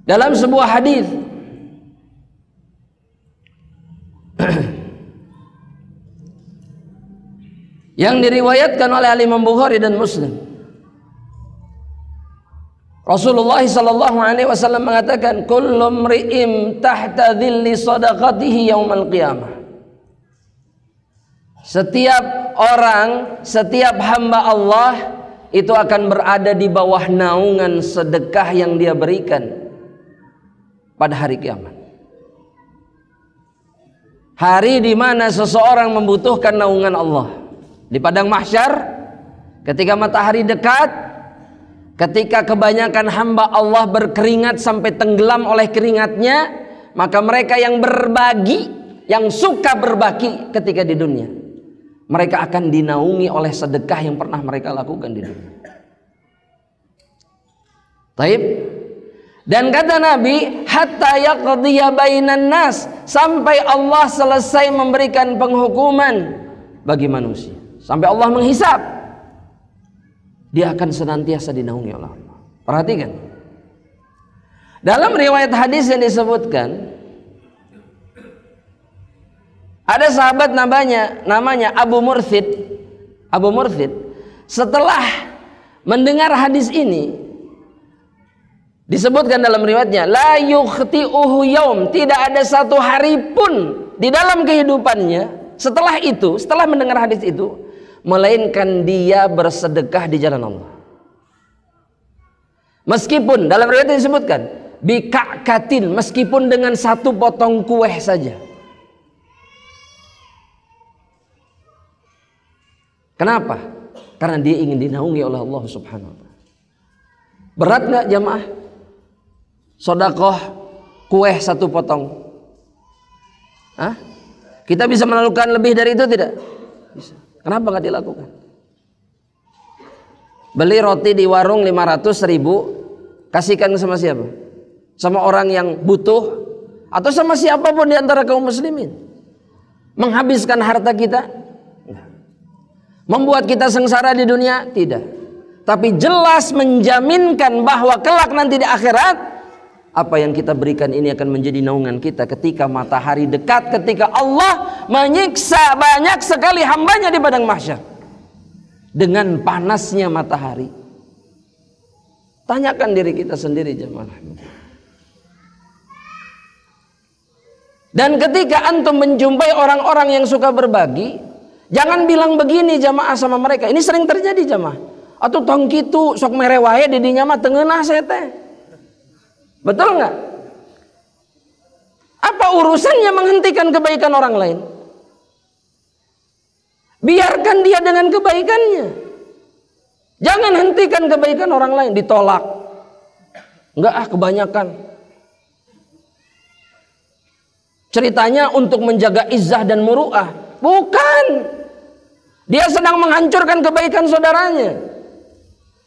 dalam sebuah hadis yang diriwayatkan oleh Imam Bukhari dan Muslim, Rasulullah sallallahu alaihi wasallam mengatakan, kullu mri'im tahta dhilli sadaqatihi yaumal qiyamah. Setiap orang, setiap hamba Allah itu akan berada di bawah naungan sedekah yang dia berikan pada hari kiamat. Hari di mana seseorang membutuhkan naungan Allah. Di padang mahsyar, ketika matahari dekat, ketika kebanyakan hamba Allah berkeringat sampai tenggelam oleh keringatnya, maka mereka yang berbagi, yang suka berbagi ketika di dunia, mereka akan dinaungi oleh sedekah yang pernah mereka lakukan di dunia. Taib. Dan kata Nabi, hatta yaqdiya bainan nas, sampai Allah selesai memberikan penghukuman bagi manusia, sampai Allah menghisab, dia akan senantiasa dinaungi oleh Allah. Perhatikan, dalam riwayat hadis yang disebutkan, ada sahabat namanya Abu Murthid. Abu Murthid setelah mendengar hadis ini, disebutkan dalam riwayatnya, la yukhti'uhu yaum, tidak ada satu hari pun di dalam kehidupannya setelah itu, setelah mendengar hadis itu, melainkan dia bersedekah di jalan Allah. Meskipun dalam riwayat disebutkan bika'katin, meskipun dengan satu potong kue saja. Kenapa? Karena dia ingin dinaungi oleh Allah Subhanahu wa ta'ala. Berat nggak jamaah? Sodakoh kue satu potong. Hah? Kita bisa melakukan lebih dari itu tidak? Bisa. Kenapa nggak dilakukan? Beli roti di warung 500.000, kasihkan sama siapa? Sama orang yang butuh, atau sama siapapun di antara kaum muslimin. Menghabiskan harta kita? Membuat kita sengsara di dunia? Tidak. Tapi jelas menjaminkan bahwa kelak nanti di akhirat, apa yang kita berikan ini akan menjadi naungan kita ketika matahari dekat, ketika Allah menyiksa banyak sekali hambanya di padang mahsyar dengan panasnya matahari. Tanyakan diri kita sendiri jemaah. Dan ketika antum menjumpai orang-orang yang suka berbagi, jangan bilang begini jamaah sama mereka. Ini sering terjadi jamaah. Atau tong kitu sok merewae didinya mah tengenah saya teh. Betul nggak? Apa urusannya menghentikan kebaikan orang lain? Biarkan dia dengan kebaikannya. Jangan hentikan kebaikan orang lain, ditolak. Enggak kebanyakan. Ceritanya untuk menjaga izzah dan muru'ah. Bukan. Dia sedang menghancurkan kebaikan saudaranya.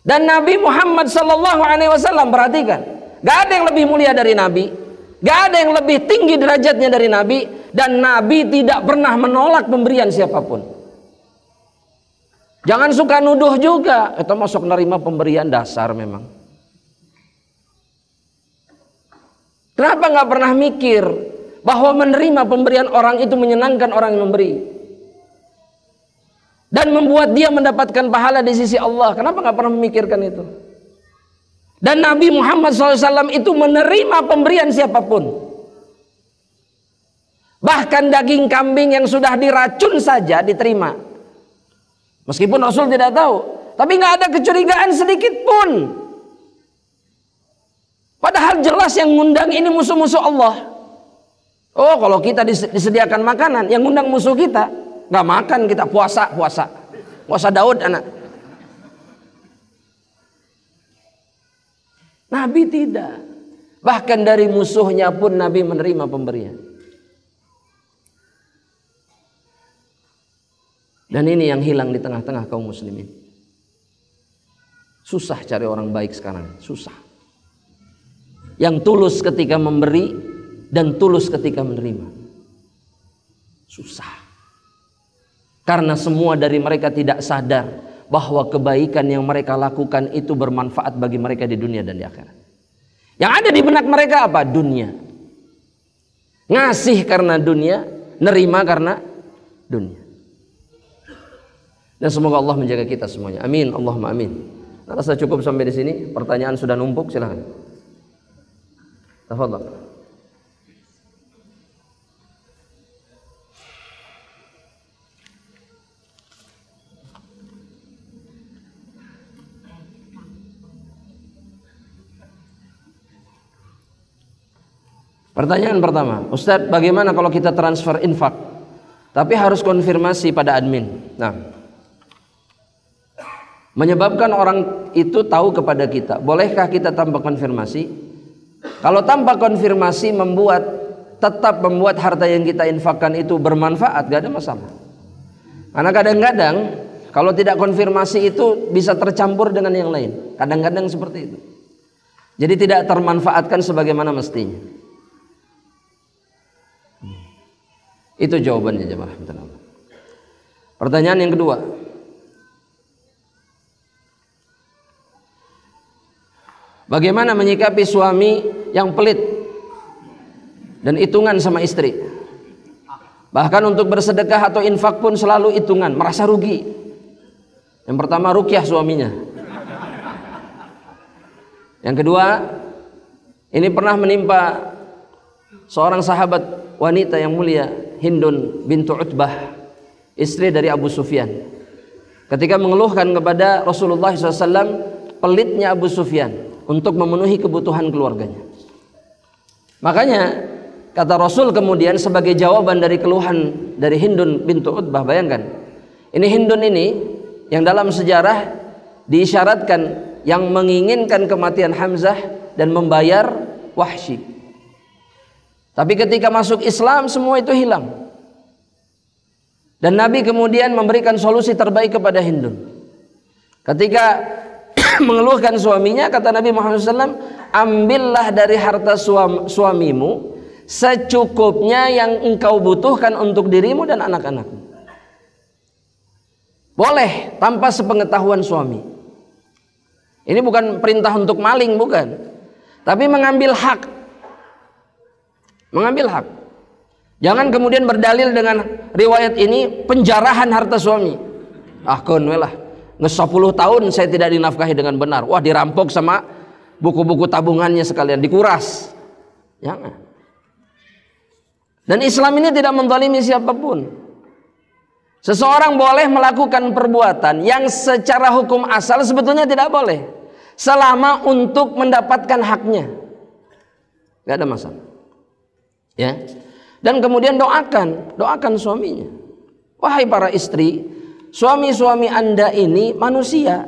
Dan Nabi Muhammad SAW, perhatikan, gak ada yang lebih mulia dari Nabi, gak ada yang lebih tinggi derajatnya dari Nabi, dan Nabi tidak pernah menolak pemberian siapapun. Jangan suka nuduh juga, itu masuk nerima pemberian dasar memang. Kenapa gak pernah mikir bahwa menerima pemberian orang itu menyenangkan orang yang memberi dan membuat dia mendapatkan pahala di sisi Allah? Kenapa gak pernah memikirkan itu? Dan Nabi Muhammad SAW itu menerima pemberian siapapun. Bahkan daging kambing yang sudah diracun saja diterima. Meskipun Rasul tidak tahu, tapi nggak ada kecurigaan sedikit pun. Padahal jelas yang ngundang ini musuh-musuh Allah. Oh, kalau kita disediakan makanan, yang ngundang musuh kita, nggak makan kita, puasa Daud anak. Nabi tidak. Bahkan dari musuhnya pun Nabi menerima pemberian. Dan ini yang hilang di tengah-tengah kaum muslimin. Susah cari orang baik sekarang, susah. Yang tulus ketika memberi dan tulus ketika menerima. Susah. Karena semua dari mereka tidak sadar bahwa kebaikan yang mereka lakukan itu bermanfaat bagi mereka di dunia dan di akhirat. Yang ada di benak mereka apa? Dunia. Ngasih karena dunia, nerima karena dunia. Dan semoga Allah menjaga kita semuanya. Amin, Allahumma amin. Rasa cukup sampai di sini. Pertanyaan sudah numpuk, silakan. Tafadhal. Pertanyaan pertama, Ustadz, bagaimana kalau kita transfer infak tapi harus konfirmasi pada admin? Nah, menyebabkan orang itu tahu kepada kita, bolehkah kita tanpa konfirmasi? Kalau tanpa konfirmasi tetap membuat harta yang kita infakkan itu bermanfaat, gak ada masalah. Karena kadang-kadang kalau tidak konfirmasi itu bisa tercampur dengan yang lain. Kadang-kadang seperti itu. Jadi tidak termanfaatkan sebagaimana mestinya. Itu jawabannya jemaah. Pertanyaan yang kedua. Bagaimana menyikapi suami yang pelit dan hitungan sama istri? Bahkan untuk bersedekah atau infak pun selalu hitungan, merasa rugi. Yang pertama, ruqyah suaminya. Yang kedua, ini pernah menimpa seorang sahabat wanita yang mulia, Hindun bintu Utbah, istri dari Abu Sufyan. Ketika mengeluhkan kepada Rasulullah SAW pelitnya Abu Sufyan untuk memenuhi kebutuhan keluarganya. Makanya kata Rasul kemudian sebagai jawaban dari keluhan dari Hindun bintu Utbah, bayangkan, ini Hindun ini yang dalam sejarah diisyaratkan yang menginginkan kematian Hamzah dan membayar Wahsy. Tapi ketika masuk Islam semua itu hilang. Dan Nabi kemudian memberikan solusi terbaik kepada Hindun. Ketika mengeluhkan suaminya, kata Nabi Muhammad SAW, ambillah dari harta suamimu secukupnya yang engkau butuhkan untuk dirimu dan anak-anakmu. Boleh tanpa sepengetahuan suami. Ini bukan perintah untuk maling, bukan. Tapi mengambil hak. Mengambil hak. Jangan kemudian berdalil dengan riwayat ini penjarahan harta suami. Ah kon welah, nge-10 tahun saya tidak dinafkahi dengan benar. Wah, dirampok sama buku-buku tabungannya sekalian, dikuras. Jangan. Dan Islam ini tidak menzalimi siapapun. Seseorang boleh melakukan perbuatan yang secara hukum asal sebetulnya tidak boleh, selama untuk mendapatkan haknya. Gak ada masalah. Ya. Dan kemudian doakan suaminya. Wahai para istri, suami-suami Anda ini manusia.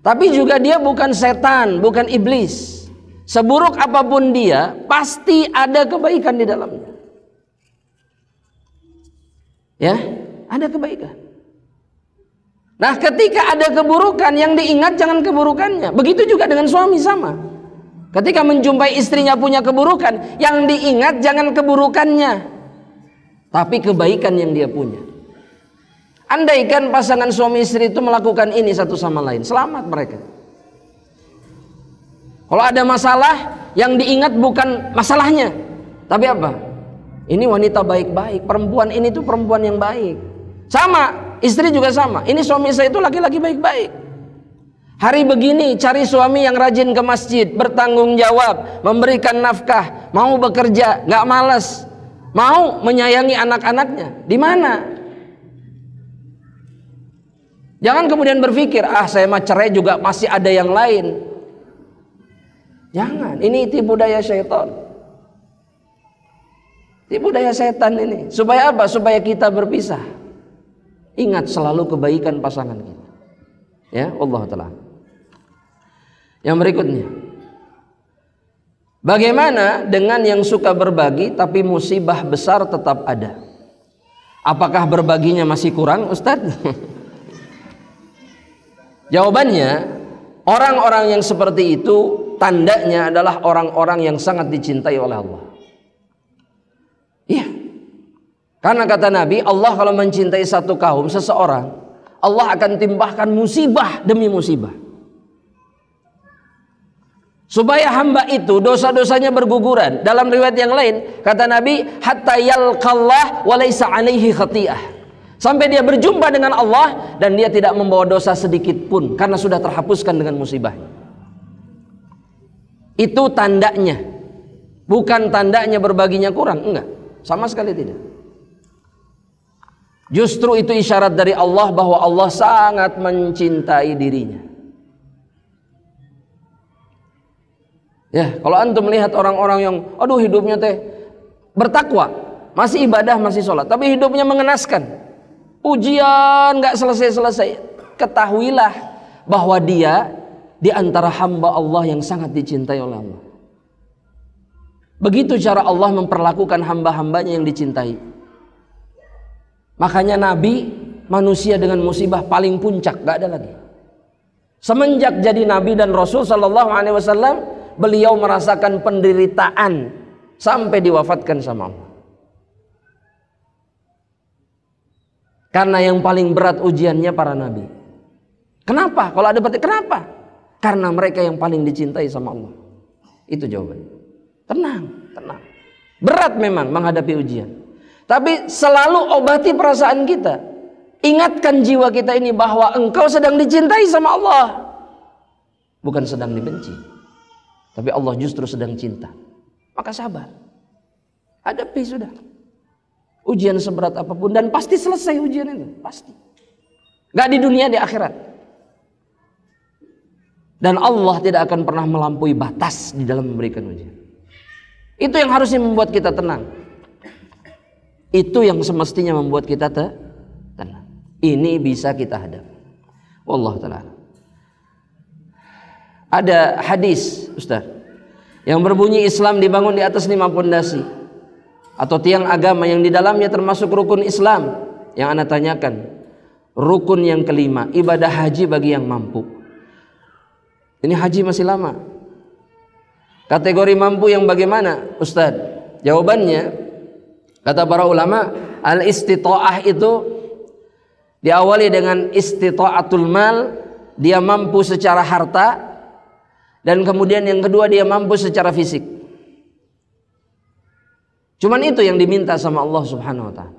Tapi juga dia bukan setan, bukan iblis. Seburuk apapun dia, pasti ada kebaikan di dalamnya. Ya, ada kebaikan. Nah, ketika ada keburukan, yang diingat jangan keburukannya. Begitu juga dengan suami sama. Ketika menjumpai istrinya punya keburukan, yang diingat jangan keburukannya, tapi kebaikan yang dia punya. Andaikan pasangan suami istri itu melakukan ini satu sama lain, selamat mereka. Kalau ada masalah, yang diingat bukan masalahnya, tapi apa? Ini wanita baik-baik, perempuan ini tuh perempuan yang baik. Sama, istri juga sama. Ini suami saya itu laki-laki baik-baik. Hari begini cari suami yang rajin ke masjid, bertanggung jawab, memberikan nafkah, mau bekerja, gak malas, mau menyayangi anak-anaknya. Di mana? Jangan kemudian berpikir, saya mah cerai juga masih ada yang lain. Jangan, ini tipu daya syaitan. Tipu daya setan ini. Supaya apa? Supaya kita berpisah. Ingat selalu kebaikan pasangan kita. Ya, Allah Ta'ala. Yang berikutnya, bagaimana dengan yang suka berbagi tapi musibah besar tetap ada? Apakah berbaginya masih kurang, Ustadz? Jawabannya, orang-orang yang seperti itu tandanya adalah orang-orang yang sangat dicintai oleh Allah. Iya. Karena kata Nabi, Allah kalau mencintai satu kaum, seseorang, Allah akan timbahkan musibah demi musibah. Supaya hamba itu dosa-dosanya berguguran. Dalam riwayat yang lain kata Nabi, hatta yalqallah wa laisa alaihi khati'ah. Sampai dia berjumpa dengan Allah dan dia tidak membawa dosa sedikit pun karena sudah terhapuskan dengan musibah. Itu tandanya. Bukan tandanya berbaginya kurang, enggak. Sama sekali tidak. Justru itu isyarat dari Allah bahwa Allah sangat mencintai dirinya. Ya, kalau antum melihat orang-orang yang aduh hidupnya teh bertakwa, masih ibadah, masih sholat, tapi hidupnya mengenaskan, ujian nggak selesai-selesai, ketahuilah bahwa dia di antara hamba Allah yang sangat dicintai oleh Allah. Begitu cara Allah memperlakukan hamba-hambanya yang dicintai. Makanya Nabi manusia dengan musibah paling puncak, gak ada lagi. Semenjak jadi Nabi dan Rasul Sallallahu Alaihi Wasallam, beliau merasakan penderitaan sampai diwafatkan sama Allah. Karena yang paling berat ujiannya para Nabi. Kenapa? Kalau ada berarti kenapa? Karena mereka yang paling dicintai sama Allah. Itu jawabannya. Tenang. Berat memang menghadapi ujian. Tapi selalu obati perasaan kita. Ingatkan jiwa kita ini bahwa engkau sedang dicintai sama Allah. Bukan sedang dibenci. Tapi Allah justru sedang cinta. Maka sabar. Hadapi sudah. Ujian seberat apapun. Dan pasti selesai ujian itu. Pasti. Gak di dunia, di akhirat. Dan Allah tidak akan pernah melampaui batas di dalam memberikan ujian. Itu yang harusnya membuat kita tenang. Itu yang semestinya membuat kita tenang. Ini bisa kita hadapi. Wallahu ta'ala. Ada hadis, Ustaz, yang berbunyi Islam dibangun di atas 5 pondasi atau tiang agama yang di dalamnya termasuk rukun Islam. Yang ana tanyakan, rukun yang kelima, ibadah haji bagi yang mampu. Ini haji masih lama. Kategori mampu yang bagaimana, Ustaz? Jawabannya, kata para ulama, al-istita'ah itu diawali dengan istita'atul mal, dia mampu secara harta, dan kemudian yang kedua dia mampu secara fisik. Cuman itu yang diminta sama Allah Subhanahu wa ta'ala.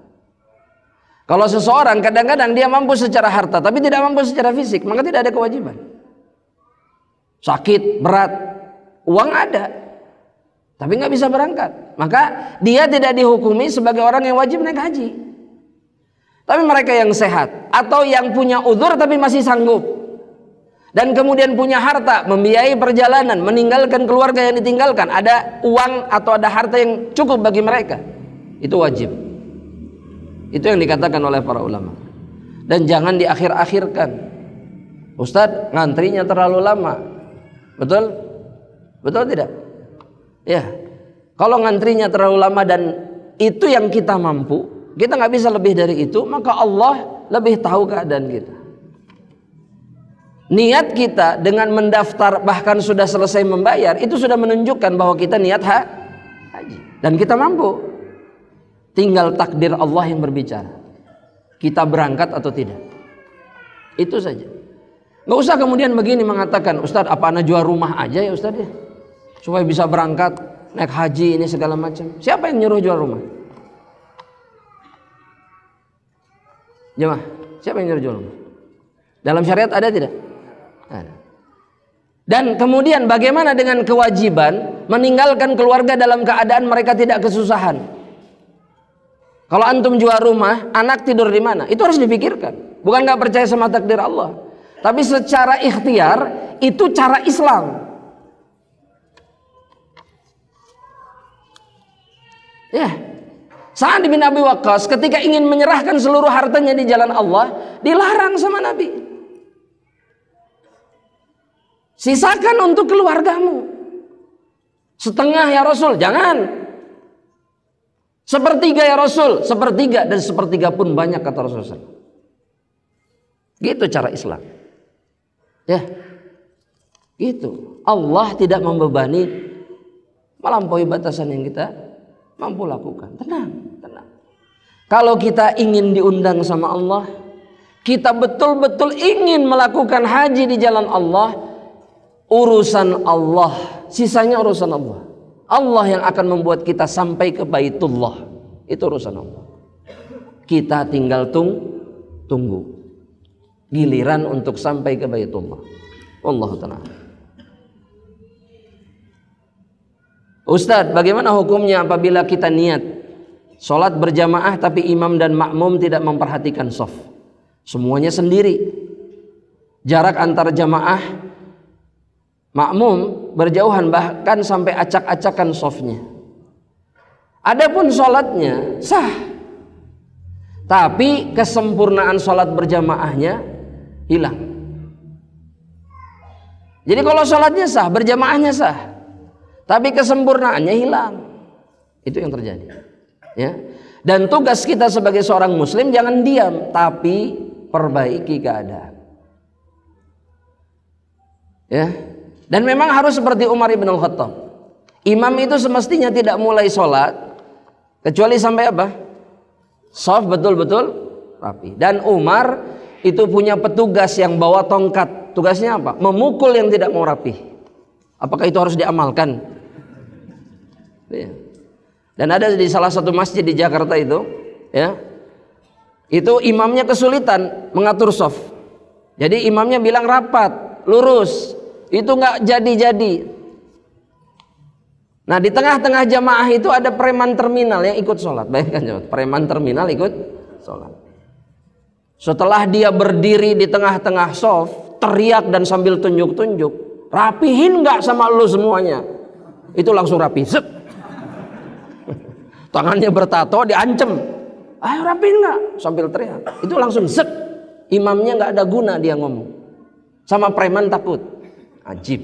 Kalau seseorang kadang-kadang dia mampu secara harta tapi tidak mampu secara fisik, maka tidak ada kewajiban. Sakit, berat, uang ada, tapi nggak bisa berangkat, maka dia tidak dihukumi sebagai orang yang wajib naik haji. Tapi mereka yang sehat atau yang punya udzur tapi masih sanggup, dan kemudian punya harta, membiayai perjalanan, meninggalkan keluarga yang ditinggalkan, ada uang atau ada harta yang cukup bagi mereka, itu wajib. Itu yang dikatakan oleh para ulama. Dan jangan diakhir-akhirkan. Ustadz, ngantrinya terlalu lama. Betul? Betul tidak? Ya. Kalau ngantrinya terlalu lama dan itu yang kita mampu, kita nggak bisa lebih dari itu, maka Allah lebih tahu keadaan kita. Niat kita dengan mendaftar bahkan sudah selesai membayar, itu sudah menunjukkan bahwa kita niat haji dan kita mampu. Tinggal takdir Allah yang berbicara. Kita berangkat atau tidak. Itu saja. Nggak usah kemudian begini mengatakan, Ustadz, apa ana jual rumah aja ya Ustadz ya, supaya bisa berangkat naik haji ini segala macam. Siapa yang nyuruh jual rumah? Jemaah, siapa yang nyuruh jual rumah? Dalam syariat ada tidak? Ada. Dan kemudian bagaimana dengan kewajiban meninggalkan keluarga dalam keadaan mereka tidak kesusahan? Kalau antum jual rumah, anak tidur di mana? Itu harus dipikirkan. Bukan nggak percaya sama takdir Allah, tapi secara ikhtiar itu cara Islam. Ya, Sa'ad bin Abi Waqqas ketika ingin menyerahkan seluruh hartanya di jalan Allah, dilarang sama Nabi. Sisakan untuk keluargamu. Setengah ya Rasul, jangan. Sepertiga ya Rasul, sepertiga, dan sepertiga pun banyak kata Rasulullah. Gitu cara Islam. Ya, gitu. Allah tidak membebani melampaui batasan yang kita mampu lakukan. Tenang. Kalau kita ingin diundang sama Allah, kita betul-betul ingin melakukan haji di jalan Allah, urusan Allah, sisanya urusan Allah. Allah yang akan membuat kita sampai ke Baitullah. Itu urusan Allah. Kita tinggal tunggu giliran untuk sampai ke Baitullah. Wallahu ta'ala. Ustadz, bagaimana hukumnya apabila kita niat sholat berjamaah tapi imam dan makmum tidak memperhatikan shaf, semuanya sendiri, jarak antar jamaah makmum berjauhan bahkan sampai acak-acakan shofnya. Adapun sholatnya sah, tapi kesempurnaan sholat berjamaahnya hilang. Jadi kalau sholatnya sah, berjamaahnya sah, tapi kesempurnaannya hilang. Itu yang terjadi. Ya. Dan tugas kita sebagai seorang muslim jangan diam, tapi perbaiki keadaan. Ya. Dan memang harus seperti Umar ibn al-Khattab. Imam itu semestinya tidak mulai sholat kecuali sampai apa? Shaf betul-betul rapi. Dan Umar itu punya petugas yang bawa tongkat. Tugasnya apa? Memukul yang tidak mau rapi. Apakah itu harus diamalkan? Ya. Dan ada di salah satu masjid di Jakarta itu, ya, itu imamnya kesulitan mengatur shaf. Jadi imamnya bilang rapat, lurus. Itu nggak jadi-jadi. Nah, di tengah-tengah jamaah itu ada preman terminal yang ikut sholat. Bayangkan, preman terminal ikut sholat. Setelah dia berdiri di tengah-tengah shaf, teriak dan sambil tunjuk-tunjuk, rapihin nggak sama lu semuanya? Itu langsung rapi. Zep. Tangannya bertato, diancem. Ayo rapihin nggak? Sambil teriak. Itu langsung zep. Imamnya nggak ada guna dia ngomong. Sama preman takut. Ajib.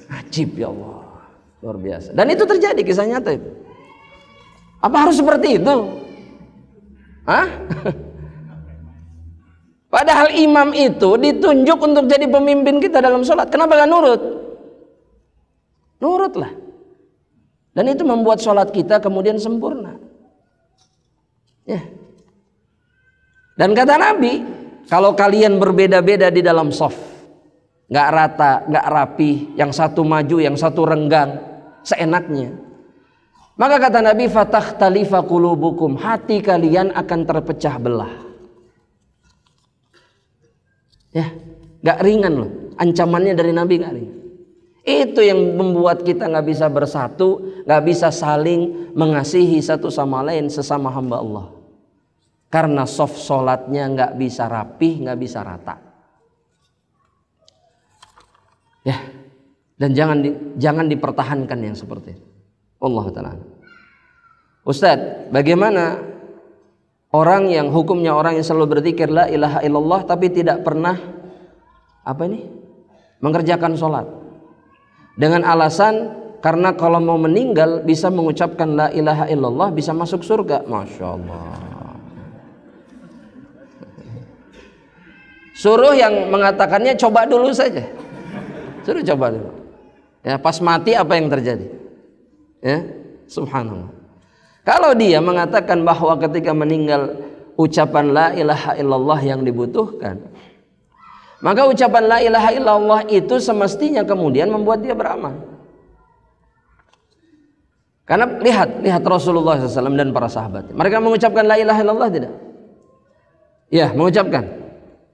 Ajib ya Allah. Luar biasa. Dan itu terjadi, kisah nyata itu. Apa harus seperti itu? Hah? Padahal imam itu ditunjuk untuk jadi pemimpin kita dalam sholat. Kenapa gak nurut? Nurutlah. Dan itu membuat sholat kita kemudian sempurna. Ya. Dan kata Nabi, kalau kalian berbeda-beda di dalam shaf, gak rata, gak rapi, yang satu maju, yang satu renggang, seenaknya, maka kata Nabi, fatakhtalifa qulubukum, hati kalian akan terpecah belah. Ya, gak ringan loh, ancamannya dari Nabi gak ringan. Itu yang membuat kita gak bisa bersatu, gak bisa saling mengasihi satu sama lain sesama hamba Allah. Karena shaf sholatnya gak bisa rapih, gak bisa rata. Ya. Dan jangan dipertahankan yang seperti itu. Allah Ta'ala. Ustaz, bagaimana orang yang hukumnya orang yang selalu berzikir la ilaha illallah tapi tidak pernah mengerjakan sholat dengan alasan karena kalau mau meninggal bisa mengucapkan la ilaha illallah bisa masuk surga. Masya Allah. Suruh yang mengatakannya coba dulu saja. Suruh coba dulu. Ya, pas mati apa yang terjadi? Ya, subhanallah. Kalau dia mengatakan bahwa ketika meninggal ucapan la ilaha illallah yang dibutuhkan, maka ucapan la ilaha illallah itu semestinya kemudian membuat dia beramal. Karena lihat Rasulullah SAW dan para sahabat. Mereka mengucapkan la ilaha illallah tidak? Ya, mengucapkan.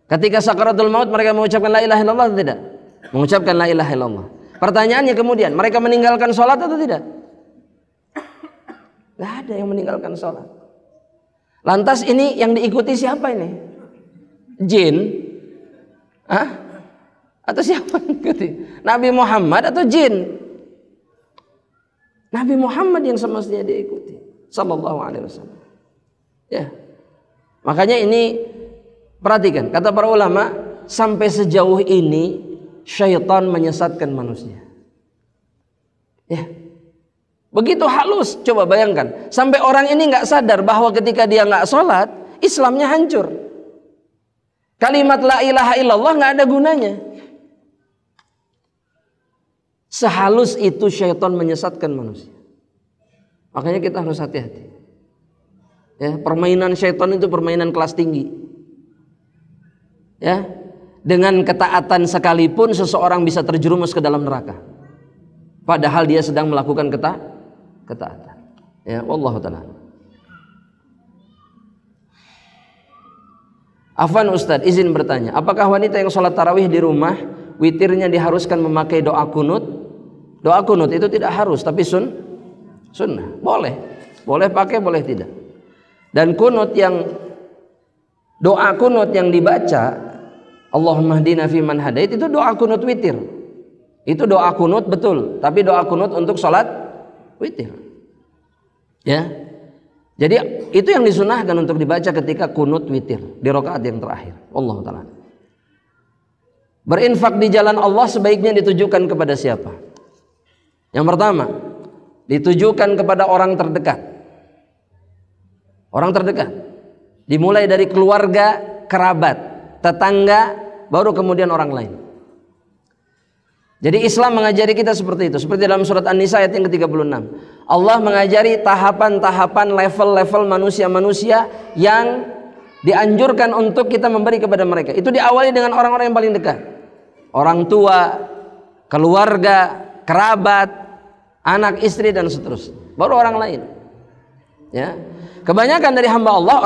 Ketika sakaratul maut mereka mengucapkan la ilaha illallah tidak? Mengucapkan la ilaha illallah. Pertanyaannya kemudian, mereka meninggalkan sholat atau tidak? Tidak ada yang meninggalkan sholat. Lantas ini yang diikuti siapa ini? Jin? Hah? Atau siapa yang diikuti? Nabi Muhammad atau jin? Nabi Muhammad yang semestinya diikuti. Sallallahu alaihi wasallam. Ya. Makanya ini perhatikan, kata para ulama, sampai sejauh ini syaitan menyesatkan manusia. Ya. Begitu halus, coba bayangkan. Sampai orang ini nggak sadar bahwa ketika dia nggak sholat, Islamnya hancur. Kalimat la ilaha illallah nggak ada gunanya. Sehalus itu syaitan menyesatkan manusia. Makanya kita harus hati-hati. Ya, permainan syaitan itu permainan kelas tinggi. Ya. Dengan ketaatan sekalipun seseorang bisa terjerumus ke dalam neraka. Padahal dia sedang melakukan ketaatan. Ya, wallahu ta'ala. Afwan Ustadz, izin bertanya, apakah wanita yang sholat tarawih di rumah witirnya diharuskan memakai doa kunut? Doa kunut itu tidak harus, tapi sunnah. Boleh pakai, boleh tidak. Dan doa kunut yang dibaca Allahumma hdina fiman hadait itu doa kunut witir. Itu doa kunut betul, tapi doa kunut untuk sholat witir. Ya. Jadi itu yang disunahkan untuk dibaca ketika kunut witir di rakaat yang terakhir. Wallahu ta'ala. Berinfak di jalan Allah sebaiknya ditujukan kepada siapa? Yang pertama, ditujukan kepada orang terdekat. Orang terdekat. Dimulai dari keluarga, kerabat, tetangga, baru kemudian orang lain. Jadi Islam mengajari kita seperti itu. Seperti dalam surat An-Nisa ayat yang ke-36. Allah mengajari tahapan-tahapan, level-level manusia-manusia yang dianjurkan untuk kita memberi kepada mereka. Itu diawali dengan orang-orang yang paling dekat. Orang tua, keluarga, kerabat, anak, istri, dan seterusnya. Baru orang lain. Ya. Kebanyakan dari hamba Allah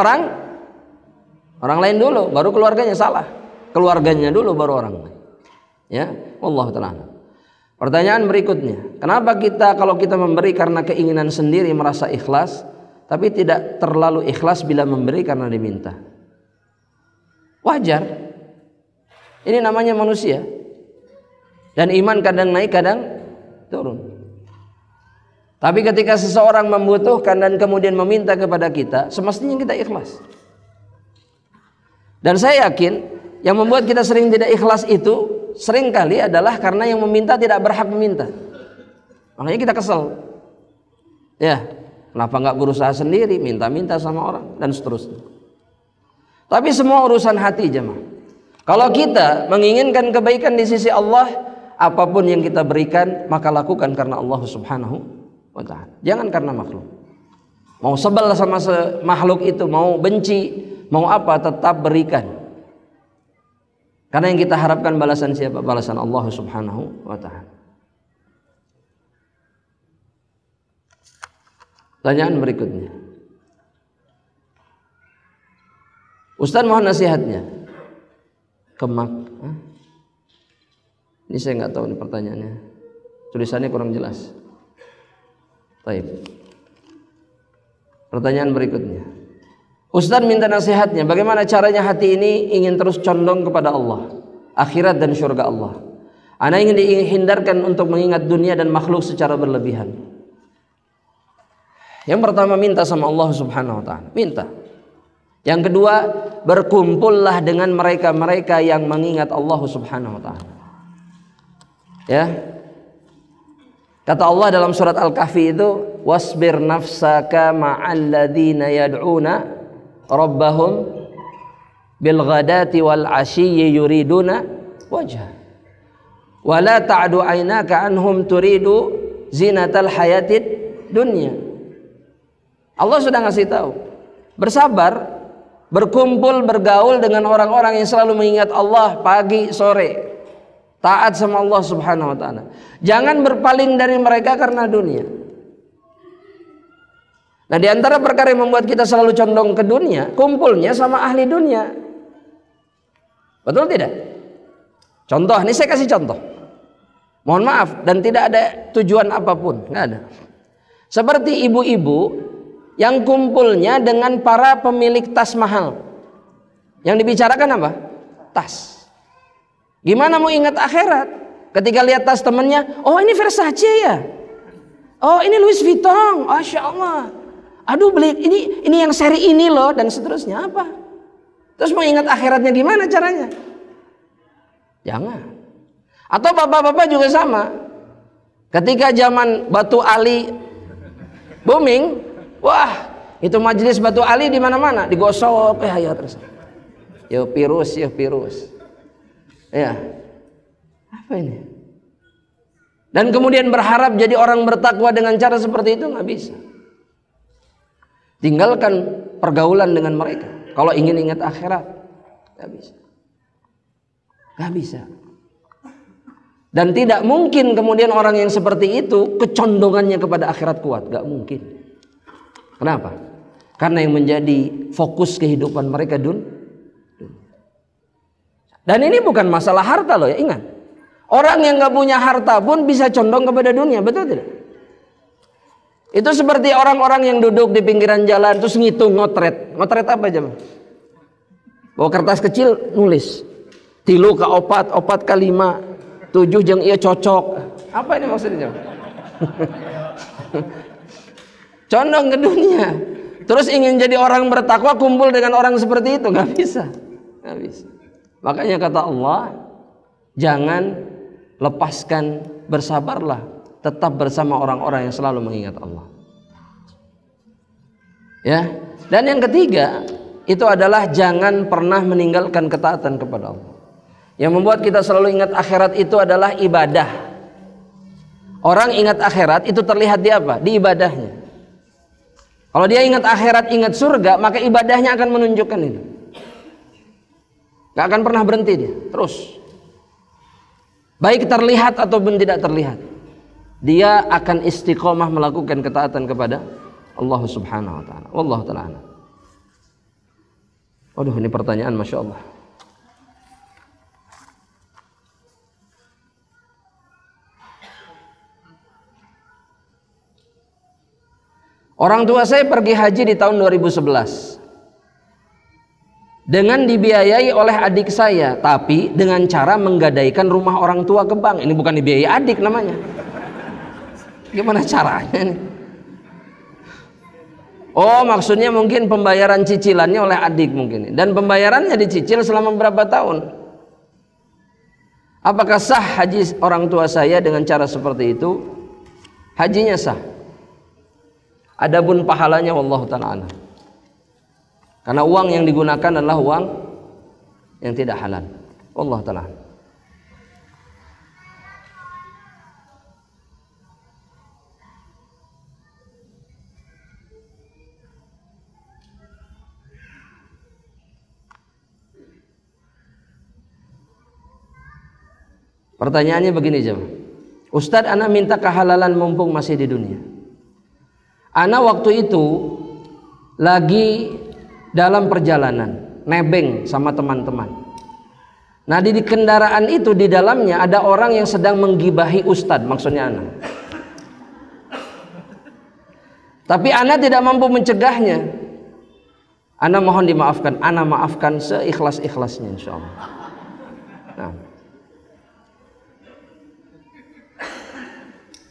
orang lain dulu, baru keluarganya. Salah. Keluarganya dulu, baru orang lain. Ya, wallahu ta'ala. Pertanyaan berikutnya, kenapa kita kalau kita memberi karena keinginan sendiri merasa ikhlas, tapi tidak terlalu ikhlas bila memberi karena diminta? Wajar. Ini namanya manusia. Dan iman kadang naik, kadang turun. Tapi ketika seseorang membutuhkan dan kemudian meminta kepada kita, semestinya kita ikhlas. Dan saya yakin yang membuat kita sering tidak ikhlas itu seringkali adalah karena yang meminta tidak berhak meminta. Makanya kita kesel. Ya, kenapa nggak berusaha sendiri, minta-minta sama orang dan seterusnya. Tapi semua urusan hati, jemaah. Kalau kita menginginkan kebaikan di sisi Allah, apapun yang kita berikan maka lakukan karena Allah Subhanahu wa ta'ala. Jangan karena makhluk. Mau sebel sama makhluk itu, mau benci, mau apa, tetap berikan. Karena yang kita harapkan balasan siapa? Balasan Allah Subhanahu wa ta'ala. Pertanyaan berikutnya. Ustaz mohon nasihatnya. Ini saya nggak tahu nih pertanyaannya. Tulisannya kurang jelas. Baik. Pertanyaan berikutnya. Ustaz minta nasihatnya, bagaimana caranya hati ini ingin terus condong kepada Allah, akhirat dan syurga Allah. Ana ingin dihindarkan untuk mengingat dunia dan makhluk secara berlebihan. Yang pertama, minta sama Allah Subhanahu wa ta'ala. Minta. Yang kedua, berkumpullah dengan mereka-mereka yang mengingat Allah Subhanahu wa ta'ala. Ya. Kata Allah dalam surat Al-Kahfi itu, wasbir nafsaka ma'al ladzina yad'una rabbahum bil ghadati wal ashiyyi yuriduna wajha wa la ta'du aynaka anhum turidu zinatal hayatid dunya. Allah sudah ngasih tahu, bersabar, berkumpul, bergaul dengan orang-orang yang selalu mengingat Allah pagi sore, taat sama Allah Subhanahu wa ta'ala. Jangan berpaling dari mereka karena dunia. Nah, di antara perkara yang membuat kita selalu condong ke dunia, kumpulnya sama ahli dunia. Betul tidak? Contoh, ini saya kasih contoh. Mohon maaf, dan tidak ada tujuan apapun, nggak ada. Seperti ibu-ibu yang kumpulnya dengan para pemilik tas mahal. Yang dibicarakan apa? Tas. Gimana mau ingat akhirat? Ketika lihat tas temennya, oh ini Versace ya? Oh ini Louis Vuitton, Masya Allah. Aduh beli ini yang seri ini loh, dan seterusnya. Apa? Terus mau ingat akhiratnya gimana caranya? Jangan. Atau bapak-bapak juga sama. Ketika zaman Batu Ali booming, wah itu majelis Batu Ali di mana-mana digosok, ya terus. Ya virus. Ya. Apa ini? Dan kemudian berharap jadi orang bertakwa dengan cara seperti itu, nggak bisa. Tinggalkan pergaulan dengan mereka. Kalau ingin ingat akhirat, nggak bisa. Nggak bisa. Dan tidak mungkin kemudian orang yang seperti itu kecondongannya kepada akhirat kuat. Nggak mungkin. Kenapa? Karena yang menjadi fokus kehidupan mereka dunia. Dan ini bukan masalah harta loh ya, ingat. Orang yang nggak punya harta pun bisa condong kepada dunia, betul tidak? Itu seperti orang-orang yang duduk di pinggiran jalan terus ngitung ngotret. Ngotret apa aja? Bawa kertas kecil nulis. Tilu ka opat, opat ka lima. 7 jeung ieu cocok. Apa ini maksudnya? Condong ke dunia. Terus ingin jadi orang bertakwa kumpul dengan orang seperti itu, nggak bisa. Nggak bisa. Makanya kata Allah, jangan lepaskan, bersabarlah, tetap bersama orang-orang yang selalu mengingat Allah. Ya. Dan yang ketiga, itu adalah jangan pernah meninggalkan ketaatan kepada Allah. Yang membuat kita selalu ingat akhirat itu adalah ibadah. Orang ingat akhirat itu terlihat di apa? Di ibadahnya. Kalau dia ingat akhirat, ingat surga, maka ibadahnya akan menunjukkan itu. Gak akan pernah berhenti dia, terus. Baik terlihat ataupun tidak terlihat, dia akan istiqomah melakukan ketaatan kepada Allah Subhanahu wa taala. Wallahu taala. Waduh, ini pertanyaan Masya Allah. Orang tua saya pergi haji di tahun 2011 dengan dibiayai oleh adik saya, tapi dengan cara menggadaikan rumah orang tua ke bank. Ini bukan dibiayai adik namanya. Gimana caranya nih? Oh, maksudnya mungkin pembayaran cicilannya oleh adik mungkin. Dan pembayarannya dicicil selama berapa tahun? Apakah sah haji orang tua saya dengan cara seperti itu? Hajinya sah. Adapun pahalanya wallahu ta'ala. Karena uang yang digunakan adalah uang yang tidak halal. Wallahu ta'ala. Pertanyaannya begini jemaah. Ustadz, ana minta kehalalan mumpung masih di dunia. Ana waktu itu lagi dalam perjalanan, nebeng sama teman-teman. Nah di kendaraan itu di dalamnya ada orang yang sedang menggibahi ustadz, maksudnya ana. Tapi ana tidak mampu mencegahnya. Ana mohon dimaafkan, ana maafkan seikhlas-ikhlasnya insyaallah. Nah.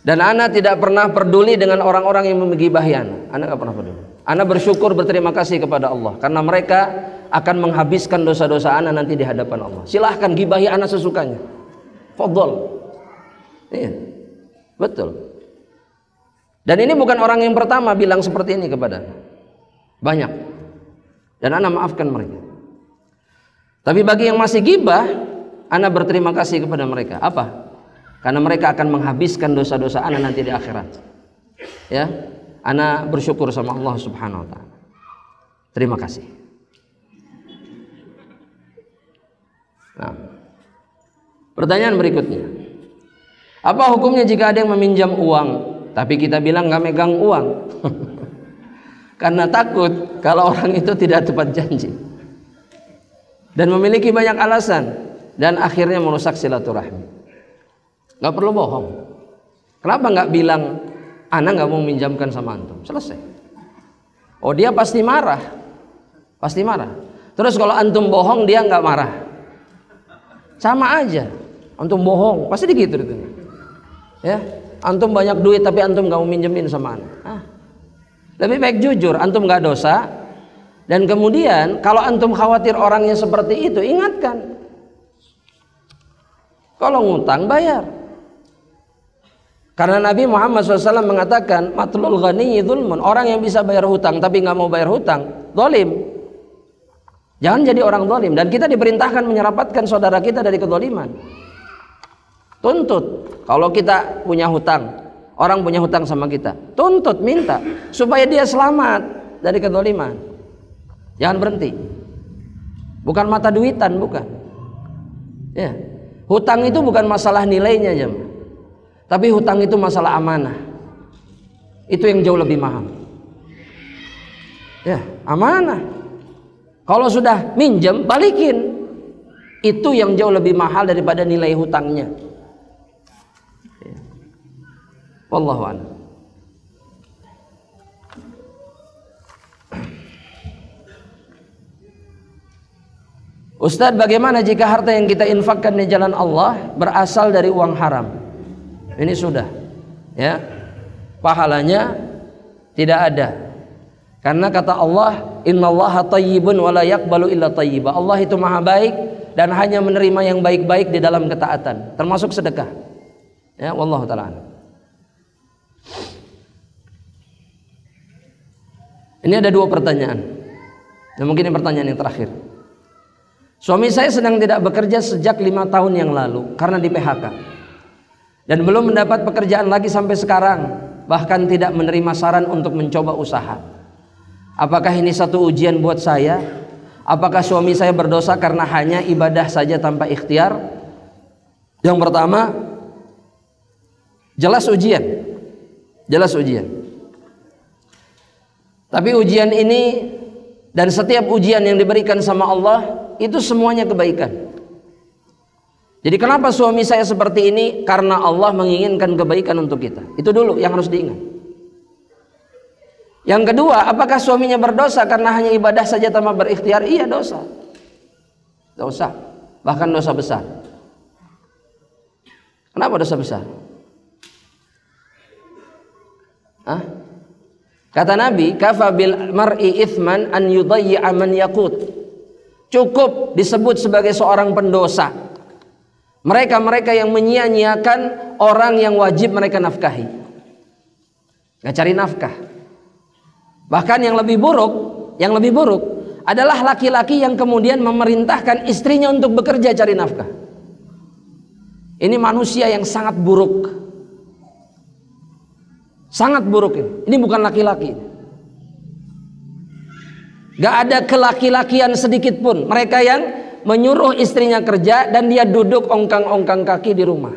Dan ana tidak pernah peduli dengan orang-orang yang menggibahi ana. Ana tidak pernah peduli. Ana bersyukur, berterima kasih kepada Allah karena mereka akan menghabiskan dosa-dosa ana nanti di hadapan Allah. Silahkan gibahi ana sesukanya. Fadhol. Iya. Betul. Dan ini bukan orang yang pertama bilang seperti ini kepada ana. Banyak. Dan ana maafkan mereka. Tapi bagi yang masih gibah, ana berterima kasih kepada mereka. Apa? Karena mereka akan menghabiskan dosa-dosa ana nanti di akhirat. Ya, ana bersyukur sama Allah Subhanahu wa taala. Terima kasih. Nah, pertanyaan berikutnya. Apa hukumnya jika ada yang meminjam uang, tapi kita bilang nggak megang uang? Karena takut kalau orang itu tidak tepat janji. Dan memiliki banyak alasan dan akhirnya merusak silaturahmi. Gak perlu bohong. Kenapa nggak bilang ana nggak mau minjamkan sama antum? Selesai. Oh dia pasti marah, pasti marah. Terus kalau antum bohong dia nggak marah, sama aja. Antum bohong pasti gitu itu. Ya, antum banyak duit tapi antum nggak mau minjemin sama ana. Lebih baik jujur, antum nggak dosa. Dan kemudian kalau antum khawatir orangnya seperti itu, ingatkan. Kalau ngutang bayar. Karena Nabi Muhammad SAW mengatakan matlul ghani dzulmun, orang yang bisa bayar hutang tapi nggak mau bayar hutang, zalim. Jangan jadi orang zalim. Dan kita diperintahkan menyelamatkan saudara kita dari kezaliman. Tuntut. Kalau kita punya hutang, orang punya hutang sama kita, tuntut, minta supaya dia selamat dari kezaliman. Jangan berhenti. Bukan mata duitan, bukan. Ya. Hutang itu bukan masalah nilainya, jemaah. Tapi hutang itu masalah amanah. Itu yang jauh lebih mahal. Ya, amanah. Kalau sudah minjem, balikin. Itu yang jauh lebih mahal daripada nilai hutangnya. Ya. Wallahu a'lam. Ustadz, bagaimana jika harta yang kita infakkan di jalan Allah berasal dari uang haram? Ini sudah, ya, pahalanya tidak ada. Karena kata Allah, innallaha thayyibun wa la yaqbalu illa thayyiba. Allah itu maha baik dan hanya menerima yang baik-baik di dalam ketaatan, termasuk sedekah. Ya, wallahu ta'ala. Ini ada dua pertanyaan. Dan mungkin ini pertanyaan yang terakhir. Suami saya sedang tidak bekerja sejak 5 tahun yang lalu karena di PHK. Dan belum mendapat pekerjaan lagi sampai sekarang. Bahkan tidak menerima saran untuk mencoba usaha. Apakah ini satu ujian buat saya? Apakah suami saya berdosa karena hanya ibadah saja tanpa ikhtiar? Yang pertama, jelas ujian. Jelas ujian. Tapi ujian ini dan setiap ujian yang diberikan sama Allah itu semuanya kebaikan. Jadi kenapa suami saya seperti ini? Karena Allah menginginkan kebaikan untuk kita. Itu dulu yang harus diingat. Yang kedua, apakah suaminya berdosa karena hanya ibadah saja tanpa berikhtiar? Iya, dosa. Dosa. Bahkan dosa besar. Kenapa dosa besar? Kata Nabi, kafa bil mar'i ithman an yudayyi'a man yaqut. Cukup disebut sebagai seorang pendosa mereka-mereka yang menyia-nyiakan orang yang wajib mereka nafkahi. Nggak cari nafkah. Bahkan yang lebih buruk adalah laki-laki yang kemudian memerintahkan istrinya untuk bekerja cari nafkah. Ini manusia yang sangat buruk. Sangat buruk ini. Ini bukan laki-laki. Gak ada kelaki-lakian sedikit pun. Mereka yang menyuruh istrinya kerja dan dia duduk ongkang-ongkang kaki di rumah.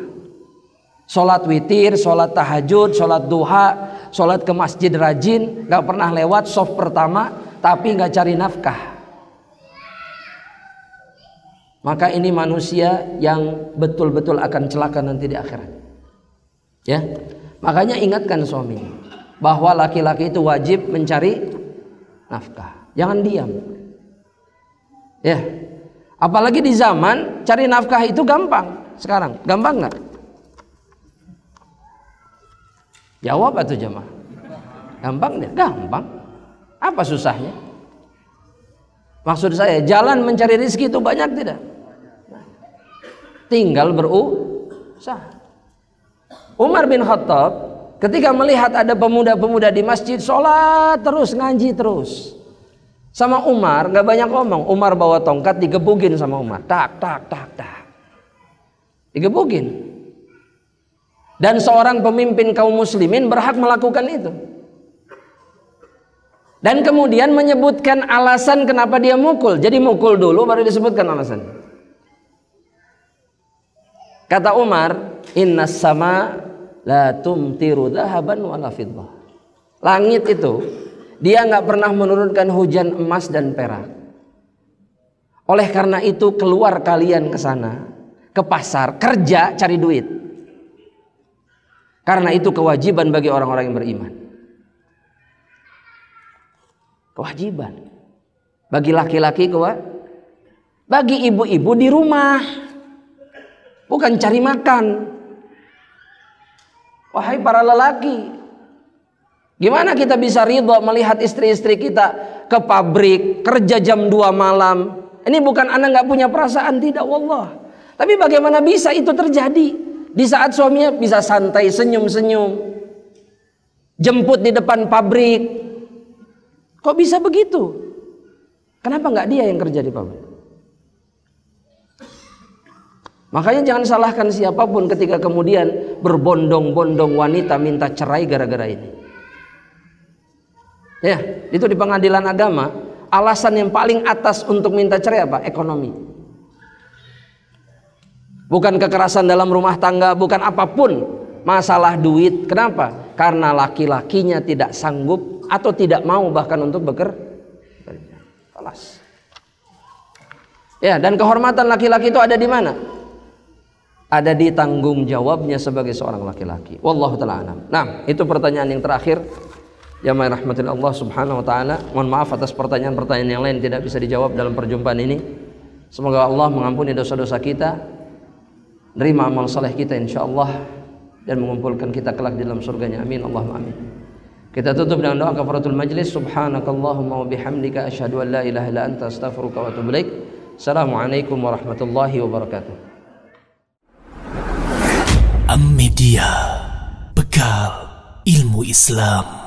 Sholat witir, sholat tahajud, sholat duha, sholat ke masjid rajin, gak pernah lewat soft pertama, tapi gak cari nafkah. Maka ini manusia yang betul-betul akan celaka nanti di akhirat. Ya. Makanya ingatkan suami bahwa laki-laki itu wajib mencari nafkah. Jangan diam. Ya. Apalagi di zaman cari nafkah itu gampang sekarang. Gampang nggak? Jawab atau jemaah? Gampang deh. Gampang. Apa susahnya? Maksud saya jalan mencari rezeki itu banyak tidak? Tinggal berusaha. Umar bin Khattab ketika melihat ada pemuda-pemuda di masjid sholat terus, ngaji terus. Sama Umar gak banyak ngomong. Umar bawa tongkat digebukin sama Umar. Tak, tak, tak, tak. Digebukin. Dan seorang pemimpin kaum muslimin berhak melakukan itu. Dan kemudian menyebutkan alasan kenapa dia mukul. Jadi mukul dulu baru disebutkan alasan. Kata Umar, innas sama la tumtiru dhahaban wala fiddah. Langit itu dia nggak pernah menurunkan hujan emas dan perak. Oleh karena itu keluar kalian ke sana, ke pasar, kerja cari duit. Karena itu kewajiban bagi orang-orang yang beriman. Kewajiban. Bagi laki-laki bagi ibu-ibu di rumah. Bukan cari makan. Wahai para lelaki, gimana kita bisa ridho melihat istri-istri kita ke pabrik, kerja jam 2 malam? Ini bukan anak nggak punya perasaan, tidak, wallah. Tapi bagaimana bisa itu terjadi? Di saat suaminya bisa santai, senyum-senyum, jemput di depan pabrik. Kok bisa begitu? Kenapa nggak dia yang kerja di pabrik? Makanya jangan salahkan siapapun ketika kemudian berbondong-bondong wanita minta cerai gara-gara ini. Ya, itu di pengadilan agama, alasan yang paling atas untuk minta cerai apa? Ekonomi. Bukan kekerasan dalam rumah tangga, bukan apapun, masalah duit. Kenapa? Karena laki-lakinya tidak sanggup atau tidak mau bahkan untuk bekerja. Alas. Ya, dan kehormatan laki-laki itu ada di mana? Ada di tanggung jawabnya sebagai seorang laki-laki. Wallahu ta'ala alam. Nah, itu pertanyaan yang terakhir. Jamaah rahmatillah Allah subhanahu wa ta'ala. Mohon maaf atas pertanyaan-pertanyaan yang lain tidak bisa dijawab dalam perjumpaan ini. Semoga Allah mengampuni dosa-dosa kita, nerima amal saleh kita insyaallah, dan mengumpulkan kita kelak di dalam surganya. Amin Allahumma amin. Kita tutup dengan doa kafaratul majlis. Subhanakallahumma wa bihamdika asyhadu an la ilaha illa anta astaghfiruka wa atubu ilaik. Assalamualaikum warahmatullahi wabarakatuh. Am Media, bekal ilmu Islam.